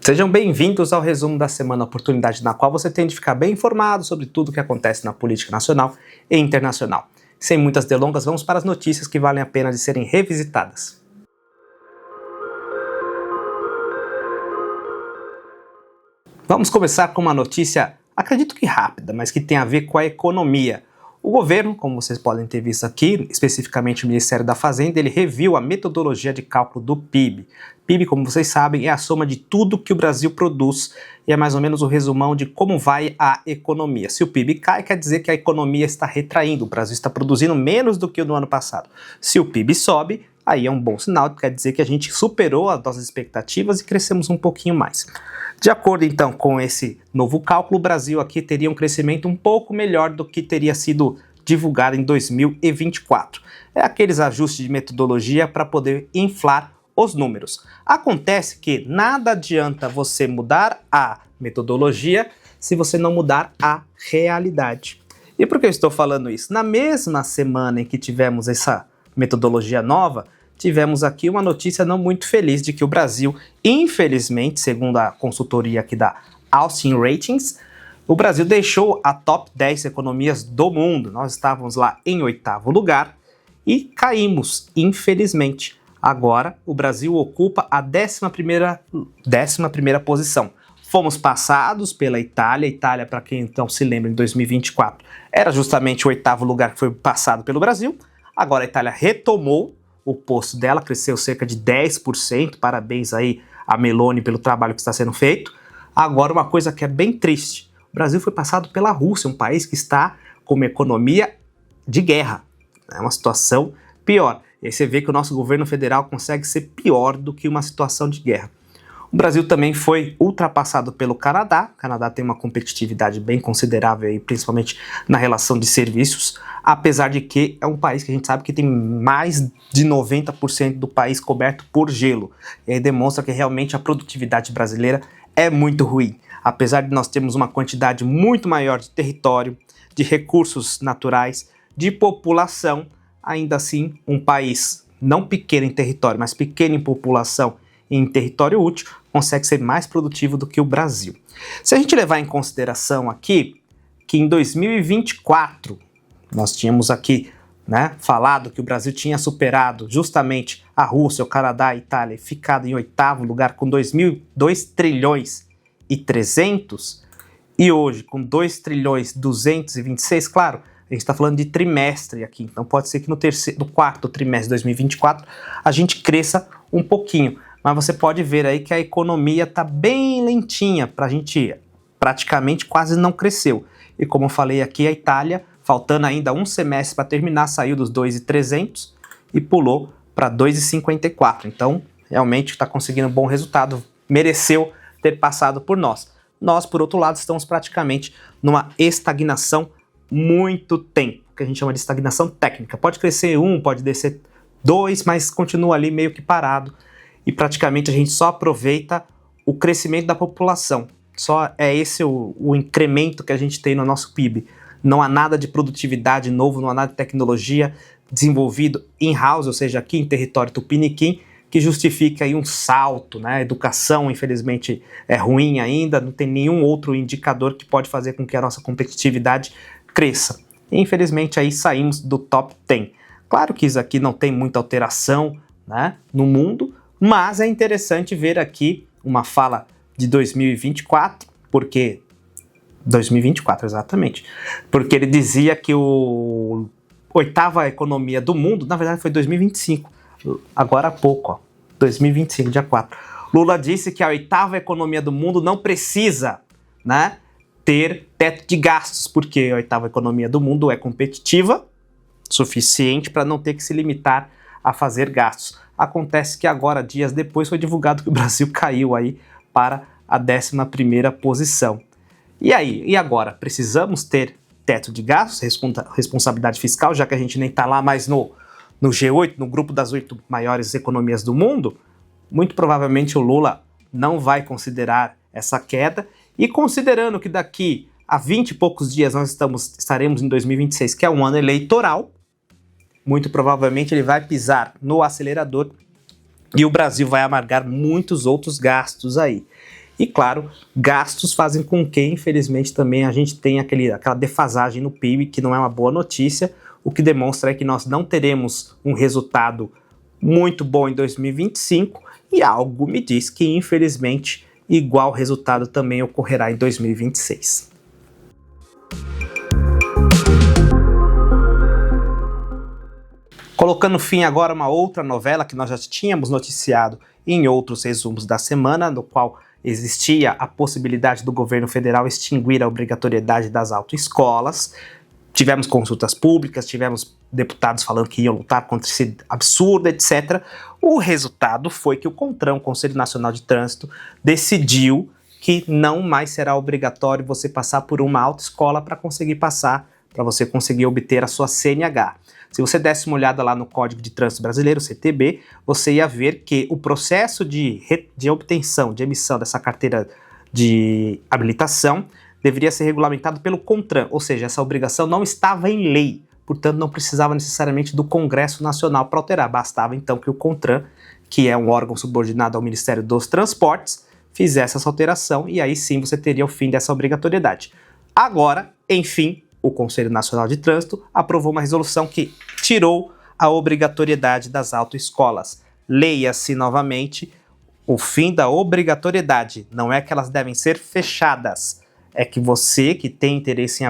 Sejam bem-vindos ao resumo da semana, oportunidade na qual você tem de ficar bem informado sobre tudo o que acontece na política nacional e internacional. Sem muitas delongas, vamos para as notícias que valem a pena de serem revisitadas. Vamos começar com uma notícia, acredito que rápida, mas que tem a ver com a economia. O governo, como vocês podem ter visto aqui, especificamente o Ministério da Fazenda, ele reviu a metodologia de cálculo do PIB. PIB, como vocês sabem, é a soma de tudo que o Brasil produz e é mais ou menos o resumão de como vai a economia. Se o PIB cai, quer dizer que a economia está retraindo, o Brasil está produzindo menos do que no ano passado. Se o PIB sobe, aí é um bom sinal, quer dizer que a gente superou as nossas expectativas e crescemos um pouquinho mais. De acordo, então, com esse novo cálculo, o Brasil aqui teria um crescimento um pouco melhor do que teria sido divulgado em 2024. É aqueles ajustes de metodologia para poder inflar os números. Acontece que nada adianta você mudar a metodologia se você não mudar a realidade. E por que eu estou falando isso? Na mesma semana em que tivemos essa metodologia nova, tivemos aqui uma notícia não muito feliz de que o Brasil, infelizmente, segundo a consultoria aqui da Austin Ratings, o Brasil deixou a top 10 economias do mundo. Nós estávamos lá em 8º lugar e caímos, infelizmente. Agora, o Brasil ocupa a 11ª posição. Fomos passados pela Itália. Itália, para quem então se lembra, em 2024, era justamente o 8º lugar que foi passado pelo Brasil. Agora a Itália retomou o posto dela, cresceu cerca de 10%, parabéns aí a Meloni pelo trabalho que está sendo feito. Agora uma coisa que é bem triste, o Brasil foi passado pela Rússia, um país que está com uma economia de guerra, é uma situação pior. E aí você vê que o nosso governo federal consegue ser pior do que uma situação de guerra. O Brasil também foi ultrapassado pelo Canadá. O Canadá tem uma competitividade bem considerável, aí, principalmente na relação de serviços, apesar de que é um país que a gente sabe que tem mais de 90% do país coberto por gelo. E aí demonstra que realmente a produtividade brasileira é muito ruim. Apesar de nós termos uma quantidade muito maior de território, de recursos naturais, de população, ainda assim um país não pequeno em território, mas pequeno em população e em território útil, consegue ser mais produtivo do que o Brasil. Se a gente levar em consideração aqui que em 2024 nós tínhamos aqui falado que o Brasil tinha superado justamente a Rússia, o Canadá, a Itália, e ficado em 8º lugar com 2 trilhões e 300, e hoje com 2 trilhões 226, claro, a gente está falando de trimestre aqui, então pode ser que no 4º trimestre de 2024 a gente cresça um pouquinho, mas você pode ver aí que a economia está bem lentinha, a gente praticamente quase não cresceu. E como eu falei aqui, a Itália, faltando ainda um semestre para terminar, saiu dos 2.300 e pulou para 2.54. Então, realmente está conseguindo um bom resultado, mereceu ter passado por nós. Nós, por outro lado, estamos praticamente numa estagnação muito tempo, que a gente chama de estagnação técnica. Pode crescer 1, pode descer 2, mas continua ali meio que parado. E praticamente a gente só aproveita o crescimento da população. Só é esse o incremento que a gente tem no nosso PIB. Não há nada de produtividade novo, não há nada de tecnologia desenvolvido in-house, ou seja, aqui em território tupiniquim, que justifique aí um salto, A educação, infelizmente, é ruim ainda, não tem nenhum outro indicador que pode fazer com que a nossa competitividade cresça. E, infelizmente, aí saímos do top 10. Claro que isso aqui não tem muita alteração, no mundo, mas é interessante ver aqui uma fala de 2024, porque 2024, exatamente, porque ele dizia que o 8ª economia do mundo, na verdade foi 2025, agora há pouco, 2025, dia 4. Lula disse que a 8ª economia do mundo não precisa, ter teto de gastos, porque a 8ª economia do mundo é competitiva, suficiente para não ter que se limitar a fazer gastos. Acontece que agora, dias depois, foi divulgado que o Brasil caiu aí para a 11ª posição. E aí? E agora? Precisamos ter teto de gastos, responsabilidade fiscal, já que a gente nem está lá mais no G8, no grupo das 8 maiores economias do mundo? Muito provavelmente o Lula não vai considerar essa queda, e considerando que daqui a 20 e poucos dias nós estaremos em 2026, que é um ano eleitoral, muito provavelmente ele vai pisar no acelerador e o Brasil vai amargar muitos outros gastos aí. E claro, gastos fazem com que, infelizmente, também a gente tenha aquela defasagem no PIB, que não é uma boa notícia. O que demonstra é que nós não teremos um resultado muito bom em 2025 e algo me diz que, infelizmente, igual resultado também ocorrerá em 2026. Colocando fim agora a uma outra novela que nós já tínhamos noticiado em outros resumos da semana, no qual existia a possibilidade do governo federal extinguir a obrigatoriedade das autoescolas. Tivemos consultas públicas, tivemos deputados falando que iam lutar contra esse absurdo, etc. O resultado foi que o CONTRAN, o Conselho Nacional de Trânsito, decidiu que não mais será obrigatório você passar por uma autoescola para conseguir passar, para você conseguir obter a sua CNH. Se você desse uma olhada lá no Código de Trânsito Brasileiro, CTB, você ia ver que o processo de obtenção, de emissão dessa carteira de habilitação deveria ser regulamentado pelo CONTRAN, ou seja, essa obrigação não estava em lei, portanto não precisava necessariamente do Congresso Nacional para alterar, bastava então que o CONTRAN, que é um órgão subordinado ao Ministério dos Transportes, fizesse essa alteração e aí sim você teria o fim dessa obrigatoriedade. Agora, enfim, o Conselho Nacional de Trânsito aprovou uma resolução que tirou a obrigatoriedade das autoescolas. Leia-se novamente, o fim da obrigatoriedade. Não é que elas devem ser fechadas, é que você que tem interesse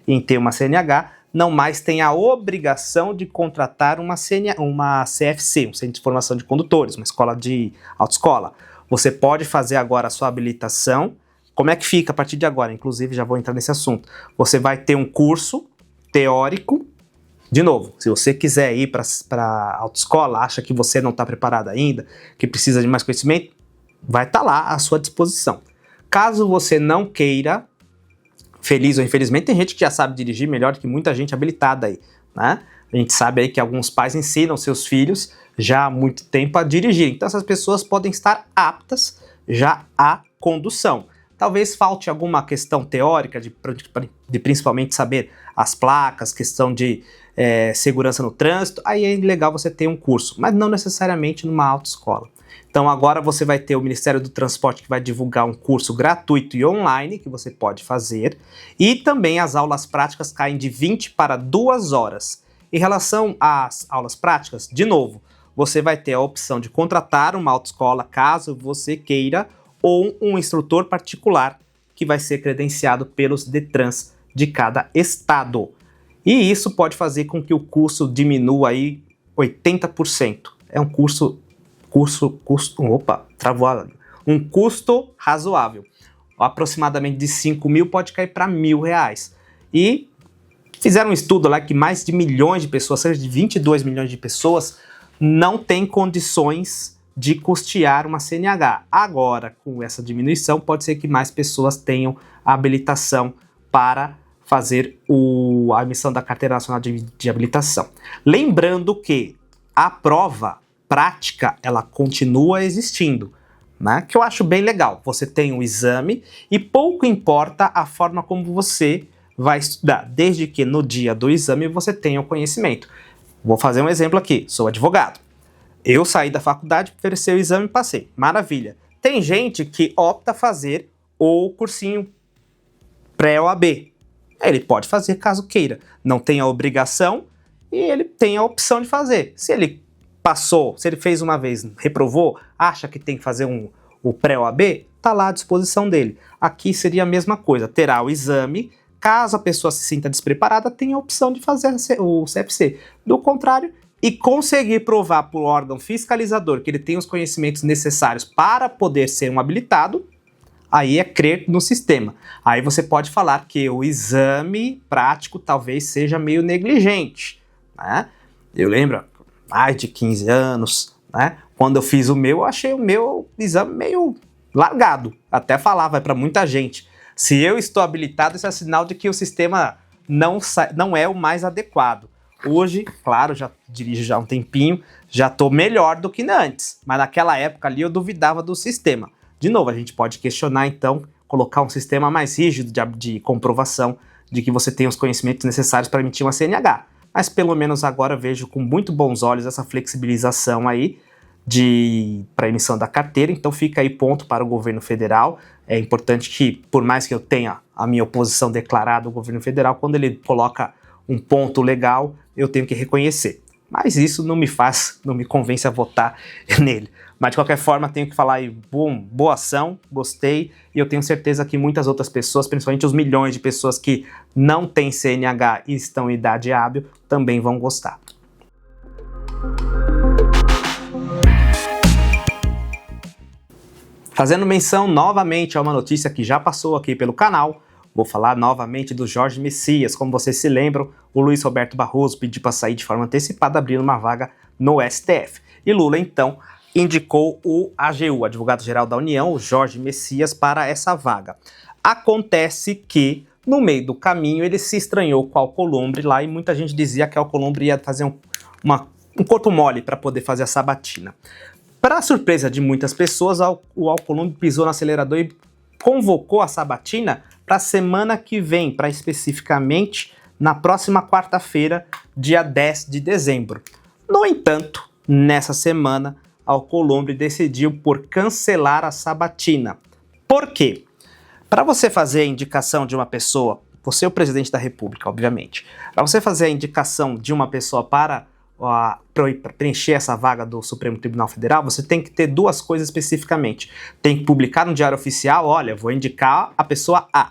em ter uma CNH não mais tem a obrigação de contratar uma CFC, um Centro de Formação de Condutores, uma escola de autoescola. Você pode fazer agora a sua habilitação. Como é que fica a partir de agora? Inclusive, já vou entrar nesse assunto. Você vai ter um curso teórico. De novo, se você quiser ir para a autoescola, acha que você não está preparado ainda, que precisa de mais conhecimento, vai estar lá à sua disposição. Caso você não queira, feliz ou infelizmente, tem gente que já sabe dirigir melhor do que muita gente habilitada aí, né? A gente sabe aí que alguns pais ensinam seus filhos já há muito tempo a dirigir. Então essas pessoas podem estar aptas já à condução. Talvez falte alguma questão teórica de principalmente saber as placas, questão de segurança no trânsito, aí é legal você ter um curso, mas não necessariamente numa autoescola. Então agora você vai ter o Ministério do Transporte que vai divulgar um curso gratuito e online que você pode fazer, e também as aulas práticas caem de 20 para 2 horas. Em relação às aulas práticas, de novo, você vai ter a opção de contratar uma autoescola caso você queira, ou um instrutor particular que vai ser credenciado pelos Detrans de cada estado. E isso pode fazer com que o custo diminua aí 80%. É um um custo razoável. Aproximadamente de 5 mil pode cair para R$1.000. E fizeram um estudo lá que mais de milhões de pessoas, cerca de 22 milhões de pessoas, não têm condições de custear uma CNH. Agora, com essa diminuição, pode ser que mais pessoas tenham a habilitação para fazer a emissão da Carteira Nacional de Habilitação. Lembrando que a prova prática, ela continua existindo, né? Que eu acho bem legal. Você tem um exame e pouco importa a forma como você vai estudar, desde que no dia do exame você tenha o conhecimento. Vou fazer um exemplo aqui. Sou advogado. Eu saí da faculdade, ofereci o exame e passei. Maravilha. Tem gente que opta fazer o cursinho pré-OAB. Ele pode fazer caso queira. Não tem a obrigação e ele tem a opção de fazer. Se ele passou, se ele fez uma vez, reprovou, acha que tem que fazer o pré-OAB, está lá à disposição dele. Aqui seria a mesma coisa. Terá o exame. Caso a pessoa se sinta despreparada, tem a opção de fazer o CFC. Do contrário, e conseguir provar para o órgão fiscalizador que ele tem os conhecimentos necessários para poder ser um habilitado, aí é crer no sistema. Aí você pode falar que o exame prático talvez seja meio negligente, né? Eu lembro, mais de 15 anos, né? Quando eu fiz o meu, eu achei o meu exame meio largado. Até falava para muita gente, se eu estou habilitado, isso é sinal de que o sistema não é o mais adequado. Hoje, claro, já dirijo já há um tempinho, já estou melhor do que antes. Mas naquela época ali eu duvidava do sistema. De novo, a gente pode questionar então, colocar um sistema mais rígido de comprovação de que você tem os conhecimentos necessários para emitir uma CNH. Mas pelo menos agora vejo com muito bons olhos essa flexibilização aí para emissão da carteira, então fica aí ponto para o governo federal. É importante que, por mais que eu tenha a minha oposição declarada ao governo federal, quando ele coloca um ponto legal, eu tenho que reconhecer. Mas isso não me convence a votar nele. Mas de qualquer forma, tenho que falar aí, boa ação, gostei, e eu tenho certeza que muitas outras pessoas, principalmente os milhões de pessoas que não têm CNH e estão em idade hábil, também vão gostar. Fazendo menção novamente a uma notícia que já passou aqui pelo canal, vou falar novamente do Jorge Messias. Como vocês se lembram, o Luiz Roberto Barroso pediu para sair de forma antecipada, abrindo uma vaga no STF. E Lula, então, indicou o AGU, Advogado-Geral da União, o Jorge Messias, para essa vaga. Acontece que, no meio do caminho, ele se estranhou com o Alcolumbre lá e muita gente dizia que o Alcolumbre ia fazer um corpo mole para poder fazer a sabatina. Para surpresa de muitas pessoas, o Alcolumbre pisou no acelerador e convocou a sabatina para a semana que vem, para especificamente na próxima quarta-feira, dia 10 de dezembro. No entanto, nessa semana, Alcolumbre decidiu por cancelar a sabatina. Por quê? Para você fazer a indicação de uma pessoa, você é o presidente da República, obviamente, para você fazer a indicação de uma pessoa para preencher essa vaga do Supremo Tribunal Federal, você tem que ter duas coisas especificamente. Tem que publicar no Diário Oficial, olha, vou indicar a pessoa A.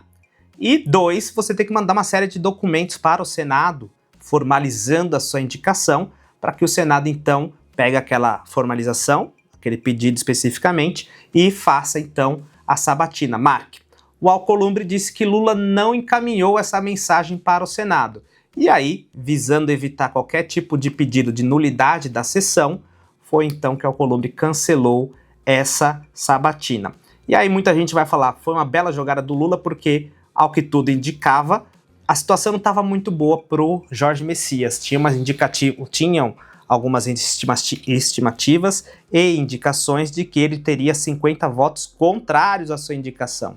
E dois, você tem que mandar uma série de documentos para o Senado, formalizando a sua indicação, para que o Senado, então, pegue aquela formalização, aquele pedido especificamente, e faça, então, a sabatina. Marque. O Alcolumbre disse que Lula não encaminhou essa mensagem para o Senado. E aí, visando evitar qualquer tipo de pedido de nulidade da sessão, foi então que o Alcolumbre cancelou essa sabatina. E aí muita gente vai falar, foi uma bela jogada do Lula porque, ao que tudo indicava, a situação não estava muito boa pro Jorge Messias. Tinham algumas estimativas e indicações de que ele teria 50 votos contrários à sua indicação.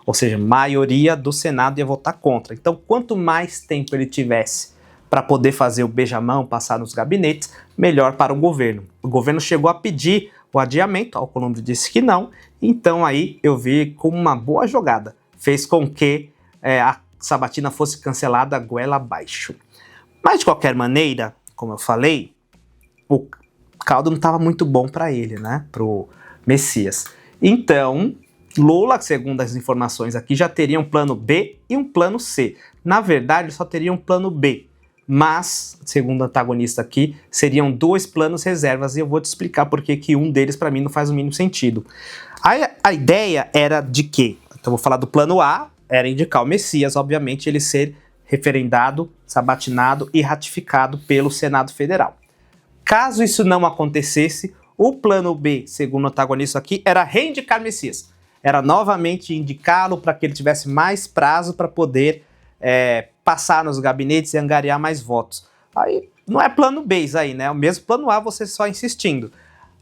Ou seja, maioria do Senado ia votar contra. Então, quanto mais tempo ele tivesse para poder fazer o beijamão, passar nos gabinetes, melhor para o governo. O governo chegou a pedir o adiamento, o Alcolumbre disse que não, então aí eu vi como uma boa jogada. Fez com que a sabatina fosse cancelada goela abaixo. Mas, de qualquer maneira, como eu falei, o caldo não estava muito bom para ele, né? Para o Messias. Então, Lula, segundo as informações aqui, já teria um plano B e um plano C. Na verdade, ele só teria um plano B, mas, segundo o antagonista aqui, seriam dois planos reservas e eu vou te explicar por que um deles, para mim, não faz o mínimo sentido. A ideia era de que, então vou falar do plano A, era indicar o Messias, obviamente, ele ser referendado, sabatinado e ratificado pelo Senado Federal. Caso isso não acontecesse, o plano B, segundo o antagonista aqui, era reindicar Messias. Era novamente indicá-lo para que ele tivesse mais prazo para poder passar nos gabinetes e angariar mais votos. Aí não é plano B isso aí, né? O mesmo plano A, você só insistindo.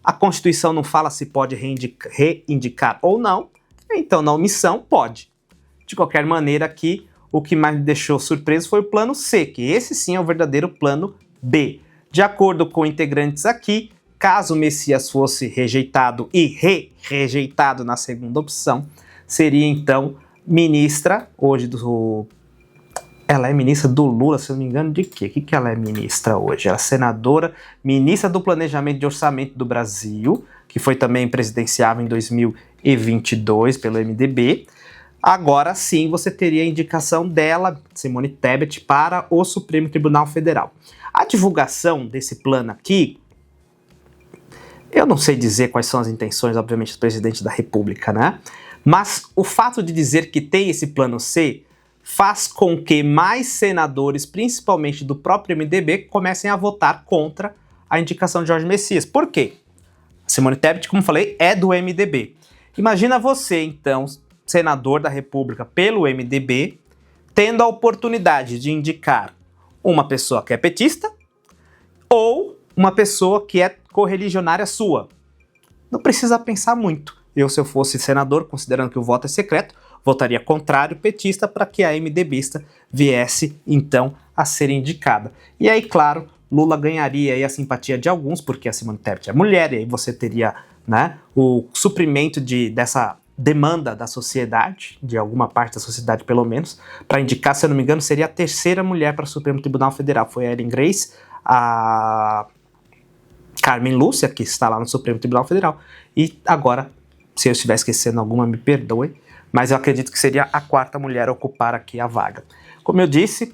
A Constituição não fala se pode reindicar ou não, então na omissão pode. De qualquer maneira aqui, o que mais me deixou surpreso foi o plano C, que esse sim é o verdadeiro plano B. De acordo com integrantes aqui, caso o Messias fosse rejeitado e rejeitado na segunda opção, seria então ministra, hoje ela é ministra do Lula, se eu não me engano, de quê? O que ela é ministra hoje? Ela é senadora, ministra do Planejamento e Orçamento do Brasil, que foi também presidenciável em 2022 pelo MDB. Agora sim você teria a indicação dela, Simone Tebet, para o Supremo Tribunal Federal. A divulgação desse plano aqui, eu não sei dizer quais são as intenções, obviamente, do presidente da República, né? Mas o fato de dizer que tem esse plano C faz com que mais senadores, principalmente do próprio MDB, comecem a votar contra a indicação de Jorge Messias. Por quê? Simone Tebet, como falei, é do MDB. Imagina você, então, senador da República pelo MDB, tendo a oportunidade de indicar uma pessoa que é petista ou uma pessoa que é correligionária sua. Não precisa pensar muito. Eu, se eu fosse senador, considerando que o voto é secreto, votaria contrário petista para que a MDBista viesse, então, a ser indicada. E aí, claro, Lula ganharia aí a simpatia de alguns, porque a Simone Tebet é mulher, e aí você teria, né, o suprimento dessa demanda da sociedade, de alguma parte da sociedade pelo menos, para indicar, se eu não me engano, seria a terceira mulher para o Supremo Tribunal Federal. Foi a Ellen Grace, a Carmen Lúcia, que está lá no Supremo Tribunal Federal, e agora, se eu estiver esquecendo alguma, me perdoe, mas eu acredito que seria a quarta mulher a ocupar aqui a vaga. Como eu disse,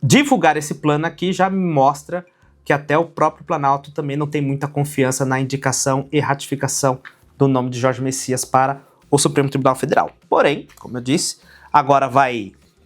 divulgar esse plano aqui já me mostra que até o próprio Planalto também não tem muita confiança na indicação e ratificação do nome de Jorge Messias para o Supremo Tribunal Federal. Porém, como eu disse, agora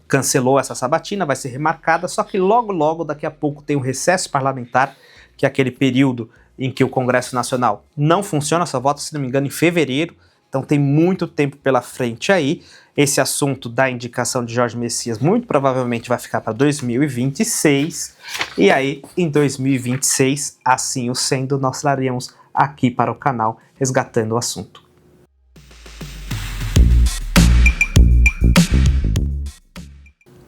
cancelou essa sabatina, vai ser remarcada, só que logo, daqui a pouco tem um recesso parlamentar, que é aquele período em que o Congresso Nacional não funciona, só vota, se não me engano, em fevereiro, então tem muito tempo pela frente aí. Esse assunto da indicação de Jorge Messias muito provavelmente vai ficar para 2026, e aí em 2026, assim o sendo, nós traremos aqui para o canal resgatando o assunto.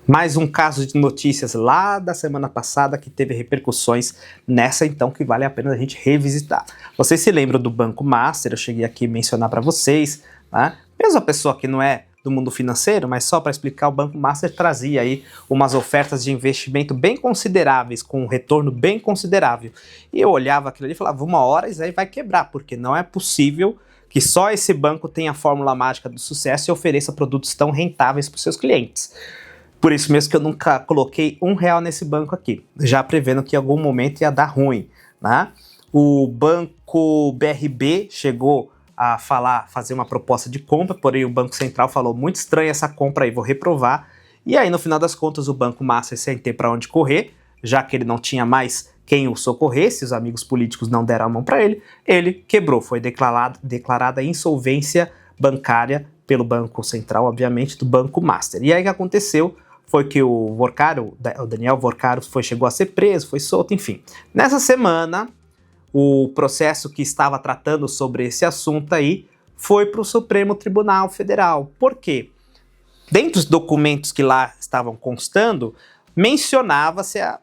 Mais um caso de notícias lá da semana passada que teve repercussões nessa, então, que vale a pena a gente revisitar. Vocês se lembram do Banco Master? Eu cheguei aqui a mencionar para vocês, né? Mesmo a pessoa que não é do mundo financeiro, mas só para explicar, o Banco Master trazia aí umas ofertas de investimento bem consideráveis, com um retorno bem considerável. E eu olhava aquilo ali e falava, uma hora isso aí vai quebrar, porque não é possível que só esse banco tenha a fórmula mágica do sucesso e ofereça produtos tão rentáveis para os seus clientes. Por isso mesmo que eu nunca coloquei R$1 nesse banco aqui, já prevendo que em algum momento ia dar ruim, né? O banco BRB chegou a fazer uma proposta de compra, porém o Banco Central falou, muito estranha essa compra aí, vou reprovar. E aí no final das contas o Banco Master, sem ter para onde correr, já que ele não tinha mais quem o socorresse, os amigos políticos não deram a mão para ele quebrou, foi declarada insolvência bancária pelo Banco Central, obviamente, do Banco Master. E aí o que aconteceu foi que o Daniel Vorcaro chegou a ser preso, foi solto, enfim. Nessa semana, o processo que estava tratando sobre esse assunto aí foi para o Supremo Tribunal Federal. Por quê? Dentre os documentos que lá estavam constando, mencionava-se a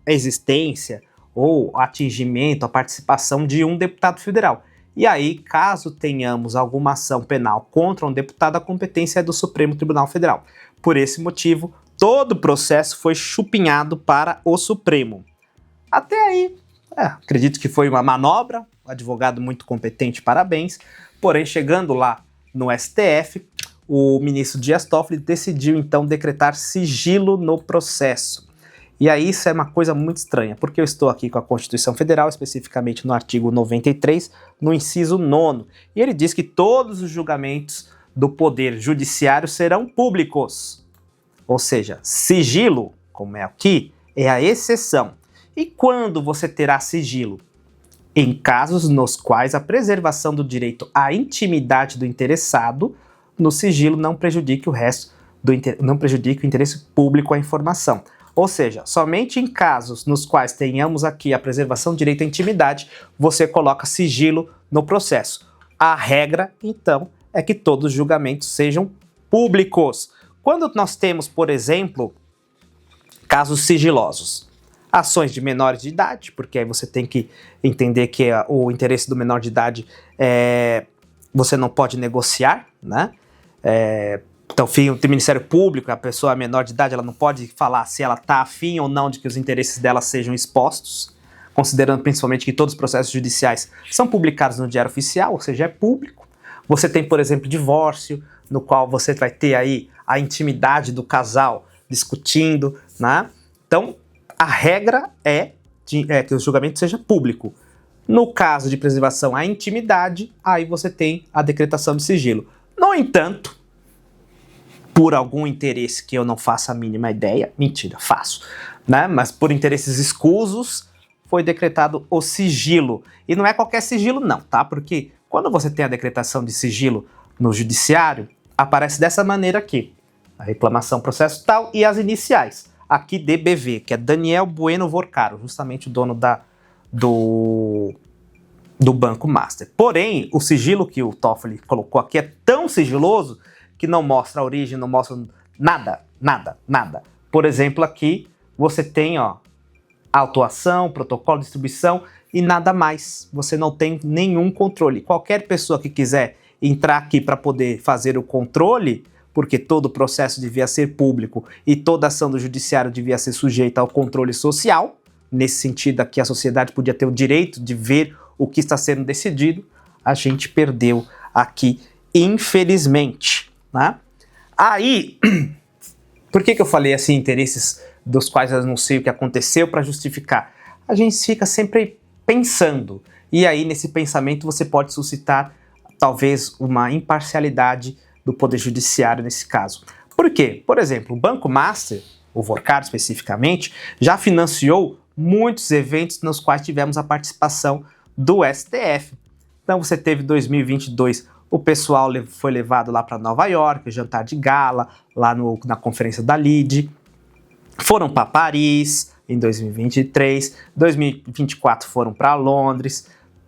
existência ou atingimento, a participação de um deputado federal. E aí, caso tenhamos alguma ação penal contra um deputado, a competência é do Supremo Tribunal Federal. Por esse motivo, todo o processo foi chupinhado para o Supremo. Até aí, acredito que foi uma manobra, um advogado muito competente, parabéns. Porém, chegando lá no STF, o ministro Dias Toffoli decidiu então decretar sigilo no processo. E aí isso é uma coisa muito estranha, porque eu estou aqui com a Constituição Federal, especificamente no artigo 93, no inciso 9º, e ele diz que todos os julgamentos do Poder Judiciário serão públicos. Ou seja, sigilo, como é aqui, é a exceção. E quando você terá sigilo? Em casos nos quais a preservação do direito à intimidade do interessado no sigilo não prejudique não prejudique o interesse público à informação. Ou seja, somente em casos nos quais tenhamos aqui a preservação do direito à intimidade, você coloca sigilo no processo. A regra, então, é que todos os julgamentos sejam públicos. Quando nós temos, por exemplo, casos sigilosos, ações de menores de idade, porque aí você tem que entender que o interesse do menor de idade você não pode negociar, né? Então, o Ministério Público, a pessoa menor de idade, ela não pode falar se ela está afim ou não de que os interesses dela sejam expostos, considerando principalmente que todos os processos judiciais são publicados no Diário Oficial, ou seja, é público. Você tem, por exemplo, divórcio, no qual você vai ter aí a intimidade do casal discutindo, né? Então, a regra é que o julgamento seja público. No caso de preservação à intimidade, aí você tem a decretação de sigilo. No entanto, por algum interesse que eu não faço a mínima ideia, mentira, faço, né? Mas por interesses escusos, foi decretado o sigilo. E não é qualquer sigilo não, tá? Porque quando você tem a decretação de sigilo no judiciário, aparece dessa maneira aqui. A reclamação, processo tal e as iniciais. Aqui DBV, que é Daniel Bueno Vorcaro, justamente o dono do Banco Master. Porém, o sigilo que o Toffoli colocou aqui é tão sigiloso que não mostra a origem, não mostra nada. Por exemplo, aqui você tem, autuação, protocolo de distribuição e nada mais. Você não tem nenhum controle. Qualquer pessoa que quiser entrar aqui para poder fazer o controle, porque todo o processo devia ser público e toda ação do judiciário devia ser sujeita ao controle social, nesse sentido aqui a sociedade podia ter o direito de ver o que está sendo decidido, a gente perdeu aqui, infelizmente, né? Aí, por que eu falei assim, interesses dos quais eu não sei o que aconteceu para justificar? A gente fica sempre pensando, e aí nesse pensamento você pode suscitar talvez uma imparcialidade do Poder Judiciário nesse caso. Por quê? Por exemplo, o Banco Master, o Vorcado especificamente, já financiou muitos eventos nos quais tivemos a participação do STF. Então você teve em 2022, o pessoal foi levado lá para Nova York, jantar de gala, lá na conferência da LIDE, foram para Paris em 2023, 2024 foram para Londres,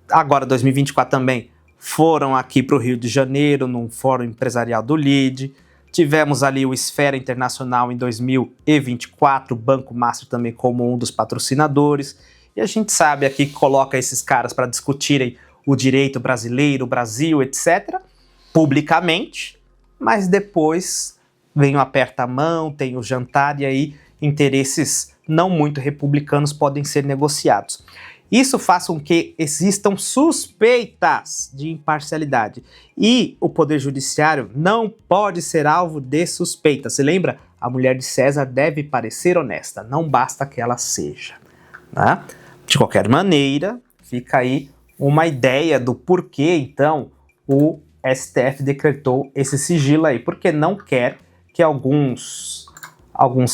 agora 2024 também foram aqui para o Rio de Janeiro, num fórum empresarial do LIDE. Tivemos ali o Esfera Internacional em 2024, o Banco Master também como um dos patrocinadores. E a gente sabe aqui que coloca esses caras para discutirem o direito brasileiro, o Brasil, etc., publicamente, mas depois vem o aperta-mão, tem o jantar e aí interesses não muito republicanos podem ser negociados. Isso faz com que existam suspeitas de imparcialidade. E o Poder Judiciário não pode ser alvo de suspeita. Se lembra? A mulher de César deve parecer honesta, não basta que ela seja. Né? De qualquer maneira, fica aí uma ideia do porquê, então, o STF decretou esse sigilo aí. Porque não quer que alguns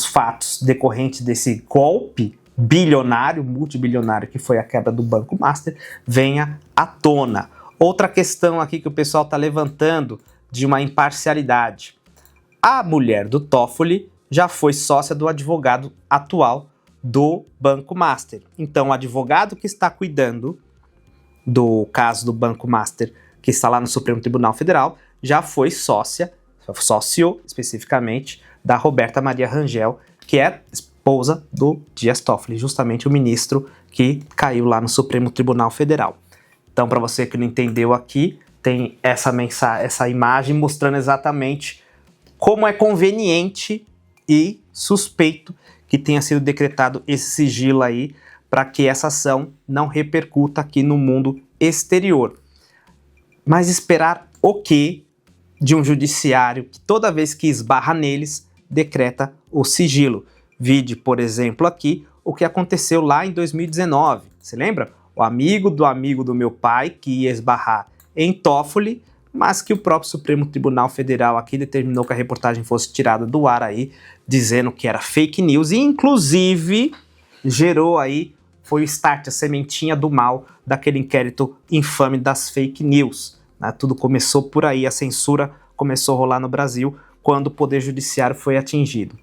fatos decorrentes desse golpe bilionário, multibilionário, que foi a quebra do Banco Master, venha à tona. Outra questão aqui que o pessoal está levantando de uma imparcialidade. A mulher do Toffoli já foi sócia do advogado atual do Banco Master. Então, o advogado que está cuidando do caso do Banco Master, que está lá no Supremo Tribunal Federal, já foi sócio especificamente, da Roberta Maria Rangel, que é esposa do Dias Toffoli, justamente o ministro que caiu lá no Supremo Tribunal Federal. Então, para você que não entendeu aqui, tem essa imagem mostrando exatamente como é conveniente e suspeito que tenha sido decretado esse sigilo aí para que essa ação não repercuta aqui no mundo exterior. Mas esperar o quê de um judiciário que toda vez que esbarra neles, decreta o sigilo? Vide, por exemplo, aqui o que aconteceu lá em 2019. Você lembra? O amigo do meu pai que ia esbarrar em Toffoli, mas que o próprio Supremo Tribunal Federal aqui determinou que a reportagem fosse tirada do ar aí, dizendo que era fake news e inclusive gerou aí, foi o start, a sementinha do mal daquele inquérito infame das fake news. Né? Tudo começou por aí, a censura começou a rolar no Brasil quando o Poder Judiciário foi atingido.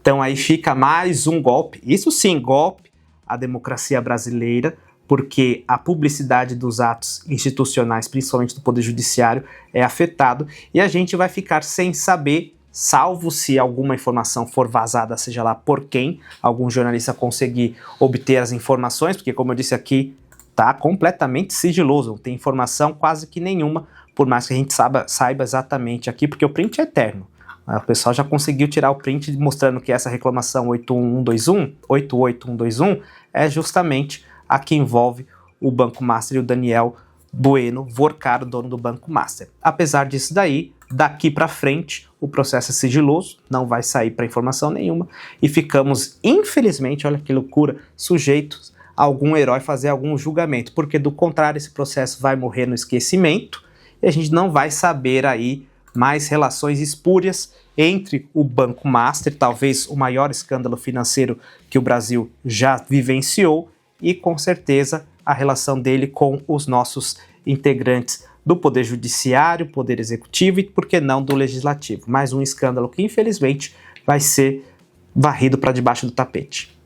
Então aí fica mais um golpe, isso sim, golpe à democracia brasileira, porque a publicidade dos atos institucionais, principalmente do Poder Judiciário, é afetado e a gente vai ficar sem saber, salvo se alguma informação for vazada, seja lá por quem, algum jornalista conseguir obter as informações, porque como eu disse aqui, está completamente sigiloso, não tem informação quase que nenhuma, por mais que a gente saiba exatamente aqui, porque o print é eterno. O pessoal já conseguiu tirar o print mostrando que essa reclamação 88121 é justamente a que envolve o Banco Master e o Daniel Bueno Vorcado, dono do Banco Master. Apesar disso daí, daqui para frente, o processo é sigiloso, não vai sair para informação nenhuma e ficamos, infelizmente, olha que loucura, sujeitos a algum herói fazer algum julgamento, porque do contrário esse processo vai morrer no esquecimento e a gente não vai saber aí mais relações espúrias entre o Banco Master, talvez o maior escândalo financeiro que o Brasil já vivenciou, e com certeza a relação dele com os nossos integrantes do Poder Judiciário, Poder Executivo e, por que não, do Legislativo. Mais um escândalo que, infelizmente, vai ser varrido para debaixo do tapete.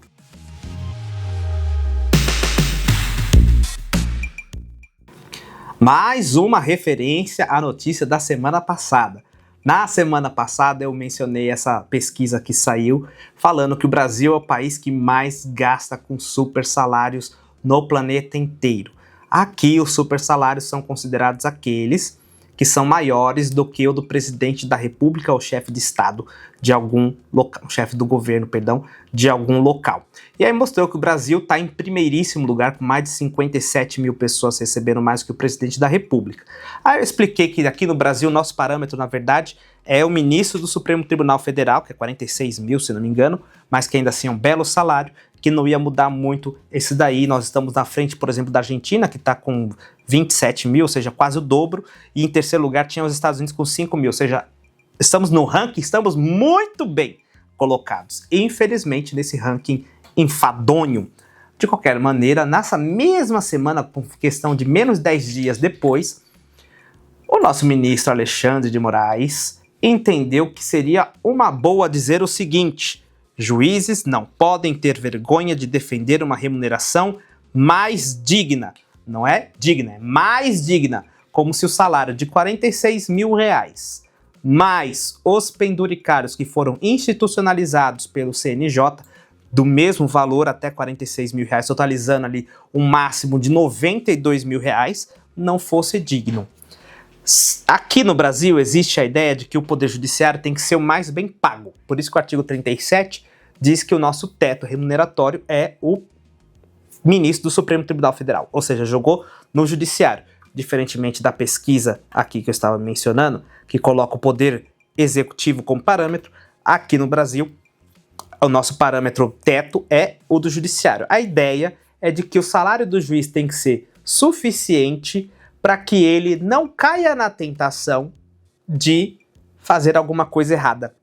Mais uma referência à notícia da semana passada. Na semana passada eu mencionei essa pesquisa que saiu falando que o Brasil é o país que mais gasta com super salários no planeta inteiro. Aqui os super salários são considerados aqueles que são maiores do que o do presidente da República ou chefe de Estado de algum local, chefe do governo, perdão, de algum local. E aí mostrou que o Brasil está em primeiríssimo lugar, com mais de 57 mil pessoas recebendo mais que o presidente da República. Aí eu expliquei que aqui no Brasil, nosso parâmetro, na verdade, é o ministro do Supremo Tribunal Federal, que é 46 mil, se não me engano, mas que ainda assim é um belo salário, que não ia mudar muito esse daí. Nós estamos na frente, por exemplo, da Argentina, que está com 27 mil, ou seja, quase o dobro, e em terceiro lugar tinha os Estados Unidos com 5 mil, ou seja, estamos no ranking, estamos muito bem colocados. Infelizmente, nesse ranking enfadonho. De qualquer maneira, nessa mesma semana, com questão de menos 10 dias depois, o nosso ministro Alexandre de Moraes entendeu que seria uma boa dizer o seguinte: juízes não podem ter vergonha de defender uma remuneração mais digna. Não é digna, é mais digna. Como se o salário de 46 mil reais, mais os penduricários que foram institucionalizados pelo CNJ, do mesmo valor até 46 mil reais, totalizando ali um máximo de 92 mil reais, não fosse digno. Aqui no Brasil existe a ideia de que o Poder Judiciário tem que ser o mais bem pago. Por isso que o artigo 37 diz que o nosso teto remuneratório é o ministro do Supremo Tribunal Federal, ou seja, jogou no Judiciário. Diferentemente da pesquisa aqui que eu estava mencionando, que coloca o Poder Executivo como parâmetro, aqui no Brasil o nosso parâmetro teto é o do Judiciário. A ideia é de que o salário do juiz tem que ser suficiente para que ele não caia na tentação de fazer alguma coisa errada.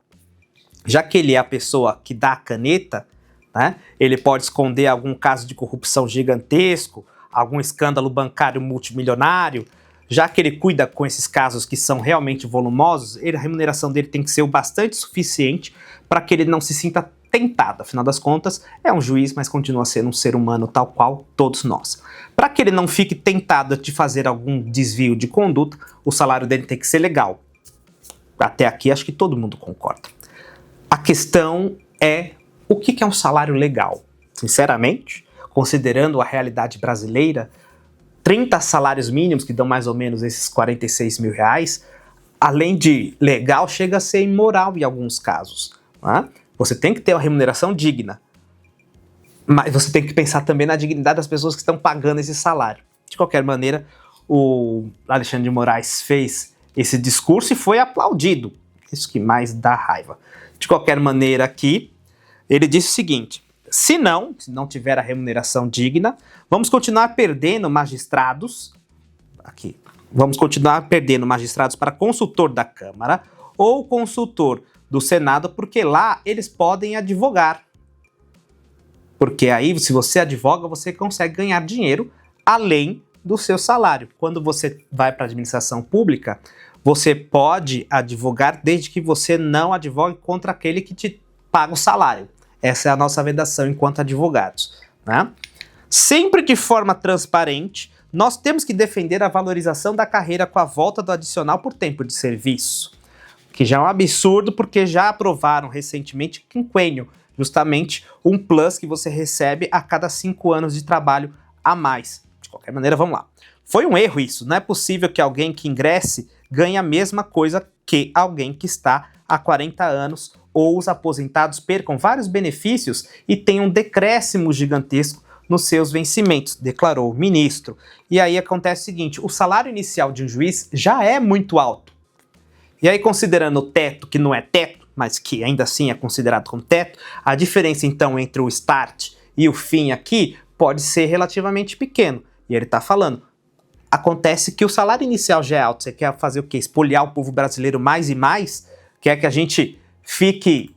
Já que ele é a pessoa que dá a caneta, né, ele pode esconder algum caso de corrupção gigantesco, algum escândalo bancário multimilionário. Já que ele cuida com esses casos que são realmente volumosos, a remuneração dele tem que ser o bastante suficiente para que ele não se sinta tentado. Afinal das contas, é um juiz, mas continua sendo um ser humano tal qual todos nós. Para que ele não fique tentado de fazer algum desvio de conduta, o salário dele tem que ser legal. Até aqui acho que todo mundo concorda. A questão é o que é um salário legal? Sinceramente, considerando a realidade brasileira, 30 salários mínimos, que dão mais ou menos esses 46 mil reais, além de legal, chega a ser imoral em alguns casos. Né? Você tem que ter uma remuneração digna, mas você tem que pensar também na dignidade das pessoas que estão pagando esse salário. De qualquer maneira, o Alexandre de Moraes fez esse discurso e foi aplaudido. Isso que mais dá raiva. De qualquer maneira, aqui, ele disse o seguinte: se não tiver a remuneração digna, vamos continuar perdendo magistrados, aqui, vamos continuar perdendo magistrados para consultor da Câmara ou consultor do Senado, porque lá eles podem advogar. Porque aí, se você advoga, você consegue ganhar dinheiro além do seu salário. Quando você vai para a administração pública, você pode advogar desde que você não advogue contra aquele que te paga o salário. Essa é a nossa vedação enquanto advogados. Né? Sempre de forma transparente, nós temos que defender a valorização da carreira com a volta do adicional por tempo de serviço, que já é um absurdo porque já aprovaram recentemente quinquênio, justamente um plus que você recebe a cada 5 anos de trabalho a mais. De qualquer maneira, vamos lá. Foi um erro isso, não é possível que alguém que ingresse ganhe a mesma coisa que alguém que está há 40 anos, ou os aposentados percam vários benefícios e tenham um decréscimo gigantesco nos seus vencimentos, declarou o ministro. E aí acontece o seguinte: o salário inicial de um juiz já é muito alto. E aí, considerando o teto, que não é teto, mas que ainda assim é considerado como teto, a diferença então entre o start e o fim aqui pode ser relativamente pequeno. E ele está falando, acontece que o salário inicial já é alto. Você quer fazer o quê? Espoliar o povo brasileiro mais e mais? Quer que a gente fique...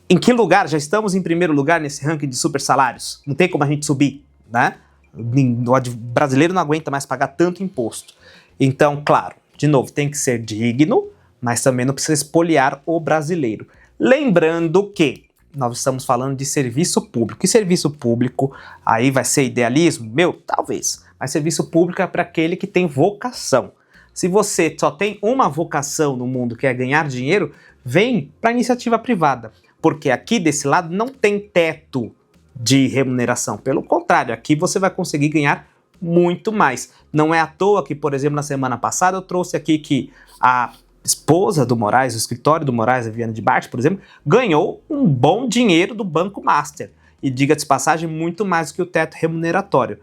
Em que lugar? Já estamos em primeiro lugar nesse ranking de super salários. Não tem como a gente subir, né? O brasileiro não aguenta mais pagar tanto imposto. Então, claro, de novo, tem que ser digno, mas também não precisa espoliar o brasileiro. Lembrando que nós estamos falando de serviço público. E serviço público, aí vai ser idealismo? Meu, talvez. Mas serviço público é para aquele que tem vocação. Se você só tem uma vocação no mundo, que é ganhar dinheiro, vem para a iniciativa privada, porque aqui desse lado não tem teto de remuneração. Pelo contrário, aqui você vai conseguir ganhar muito mais. Não é à toa que, por exemplo, na semana passada eu trouxe aqui que a esposa do Moraes, o escritório do Moraes, a Viana de Barros, por exemplo, ganhou um bom dinheiro do Banco Master. E diga-se de passagem, muito mais do que o teto remuneratório.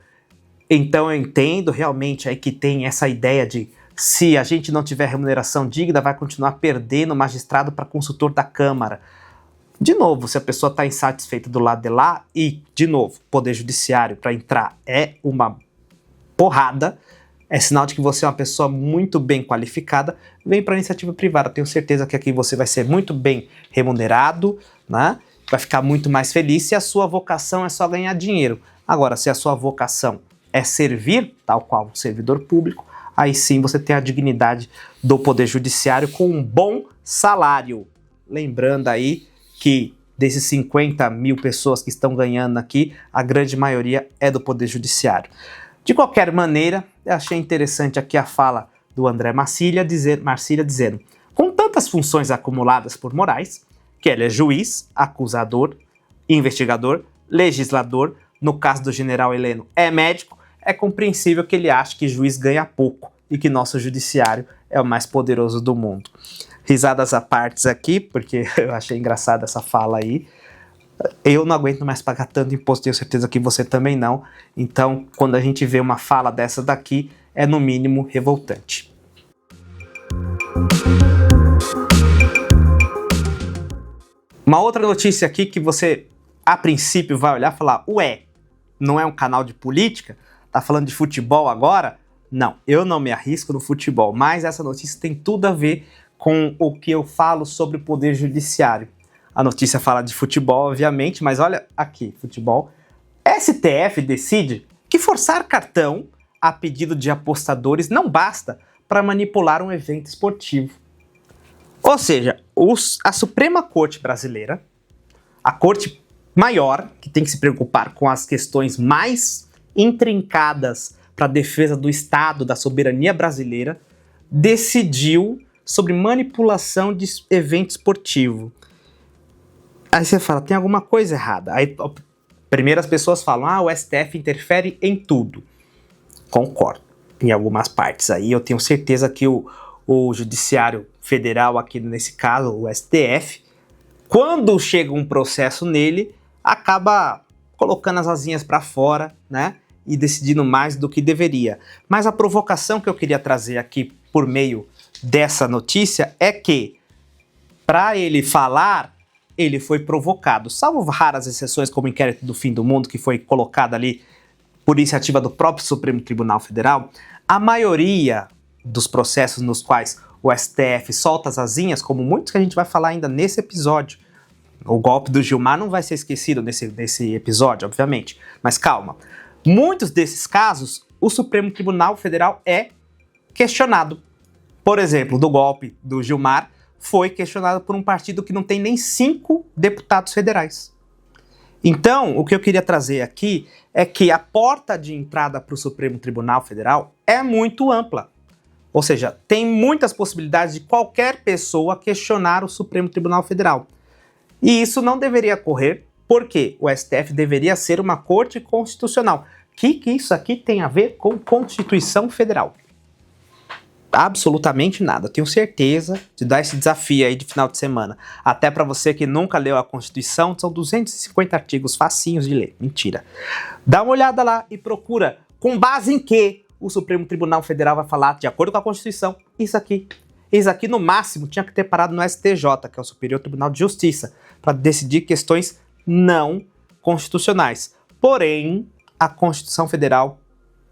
Então eu entendo realmente aí que tem essa ideia de se a gente não tiver remuneração digna, vai continuar perdendo magistrado para consultor da Câmara. De novo, se a pessoa está insatisfeita do lado de lá, e, de novo, Poder Judiciário para entrar é uma porrada, é sinal de que você é uma pessoa muito bem qualificada, vem para a iniciativa privada. Tenho certeza que aqui você vai ser muito bem remunerado, né? Vai ficar muito mais feliz se a sua vocação é só ganhar dinheiro. Agora, se a sua vocação é servir, tal qual um servidor público, aí sim você tem a dignidade do Poder Judiciário com um bom salário. Lembrando aí que desses 50 mil pessoas que estão ganhando aqui, a grande maioria é do Poder Judiciário. De qualquer maneira, eu achei interessante aqui a fala do André Marcília dizendo: com tantas funções acumuladas por Moraes, que ele é juiz, acusador, investigador, legislador, no caso do general Heleno é médico, é compreensível que ele ache que juiz ganha pouco e que nosso judiciário é o mais poderoso do mundo. Risadas à parte aqui, porque eu achei engraçada essa fala aí. Eu não aguento mais pagar tanto imposto, tenho certeza que você também não. Então, quando a gente vê uma fala dessa daqui, é no mínimo revoltante. Uma outra notícia aqui que você, a princípio, vai olhar e falar: ué, não é um canal de política? Tá falando de futebol agora? Não, eu não me arrisco no futebol, mas essa notícia tem tudo a ver com o que eu falo sobre o Poder Judiciário. A notícia fala de futebol, obviamente, mas olha aqui, futebol. STF decide que forçar cartão a pedido de apostadores não basta para manipular um evento esportivo. Ou seja, a Suprema Corte Brasileira, a corte maior, que tem que se preocupar com as questões mais intrincadas para a defesa do Estado, da soberania brasileira, decidiu sobre manipulação de evento esportivo. Aí você fala, tem alguma coisa errada. Aí primeiro as pessoas falam, o STF interfere em tudo. Concordo, em algumas partes. Aí eu tenho certeza que o Judiciário Federal, aqui nesse caso, o STF, quando chega um processo nele, acaba colocando as asinhas para fora, né? E decidindo mais do que deveria. Mas a provocação que eu queria trazer aqui por meio dessa notícia é que, para ele falar, ele foi provocado. Salvo raras exceções, como o inquérito do fim do mundo, que foi colocado ali por iniciativa do próprio Supremo Tribunal Federal, a maioria dos processos nos quais o STF solta as asinhas, como muitos que a gente vai falar ainda nesse episódio. O golpe do Gilmar não vai ser esquecido nesse episódio, obviamente. Mas calma. Muitos desses casos, o Supremo Tribunal Federal é questionado. Por exemplo, do golpe do Gilmar, foi questionado por um partido que não tem nem 5 deputados federais. Então, o que eu queria trazer aqui é que a porta de entrada para o Supremo Tribunal Federal é muito ampla. Ou seja, tem muitas possibilidades de qualquer pessoa questionar o Supremo Tribunal Federal. E isso não deveria ocorrer, porque o STF deveria ser uma corte constitucional. O que isso aqui tem a ver com Constituição Federal? Absolutamente nada. Tenho certeza de dar esse desafio aí de final de semana. Até para você que nunca leu a Constituição, são 250 artigos facinhos de ler. Mentira. Dá uma olhada lá e procura com base em que o Supremo Tribunal Federal vai falar, de acordo com a Constituição, isso aqui. Isso aqui, no máximo, tinha que ter parado no STJ, que é o Superior Tribunal de Justiça, para decidir questões não constitucionais. Porém, a Constituição Federal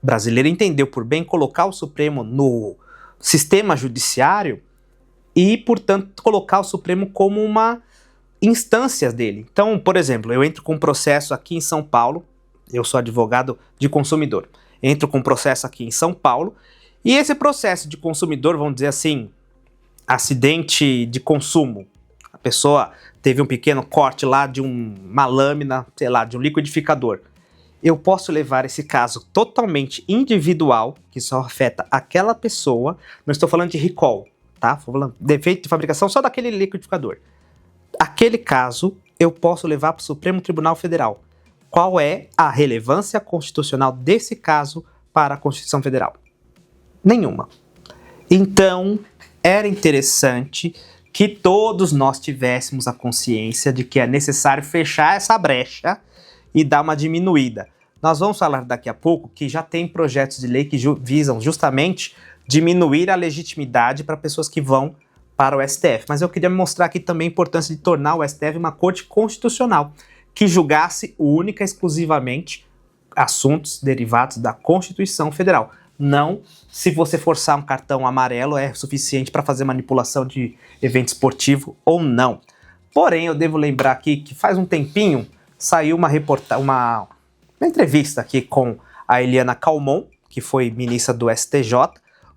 brasileira entendeu por bem colocar o Supremo no sistema judiciário e, portanto, colocar o Supremo como uma instância dele. Então, por exemplo, eu entro com um processo aqui em São Paulo, eu sou advogado de consumidor, entro com um processo aqui em São Paulo, e esse processo de consumidor, vamos dizer assim, acidente de consumo, a pessoa teve um pequeno corte lá de uma lâmina, sei lá, de um liquidificador. eu posso levar esse caso totalmente individual, que só afeta aquela pessoa, não estou falando de recall, tá? Estou falando de defeito de fabricação só daquele liquidificador. Aquele caso, eu posso levar para o Supremo Tribunal Federal. Qual é a relevância constitucional desse caso para a Constituição Federal? Nenhuma. Então, era interessante que todos nós tivéssemos a consciência de que é necessário fechar essa brecha e dar uma diminuída. Nós vamos falar daqui a pouco que já tem projetos de lei que visam justamente diminuir a legitimidade para pessoas que vão para o STF. Mas eu queria mostrar aqui também a importância de tornar o STF uma corte constitucional, que julgasse única e exclusivamente assuntos derivados da Constituição Federal. Não se você forçar um cartão amarelo é suficiente para fazer manipulação de evento esportivo ou não. Porém, eu devo lembrar aqui que faz um tempinho saiu uma entrevista aqui com a Eliana Calmon, que foi ministra do STJ,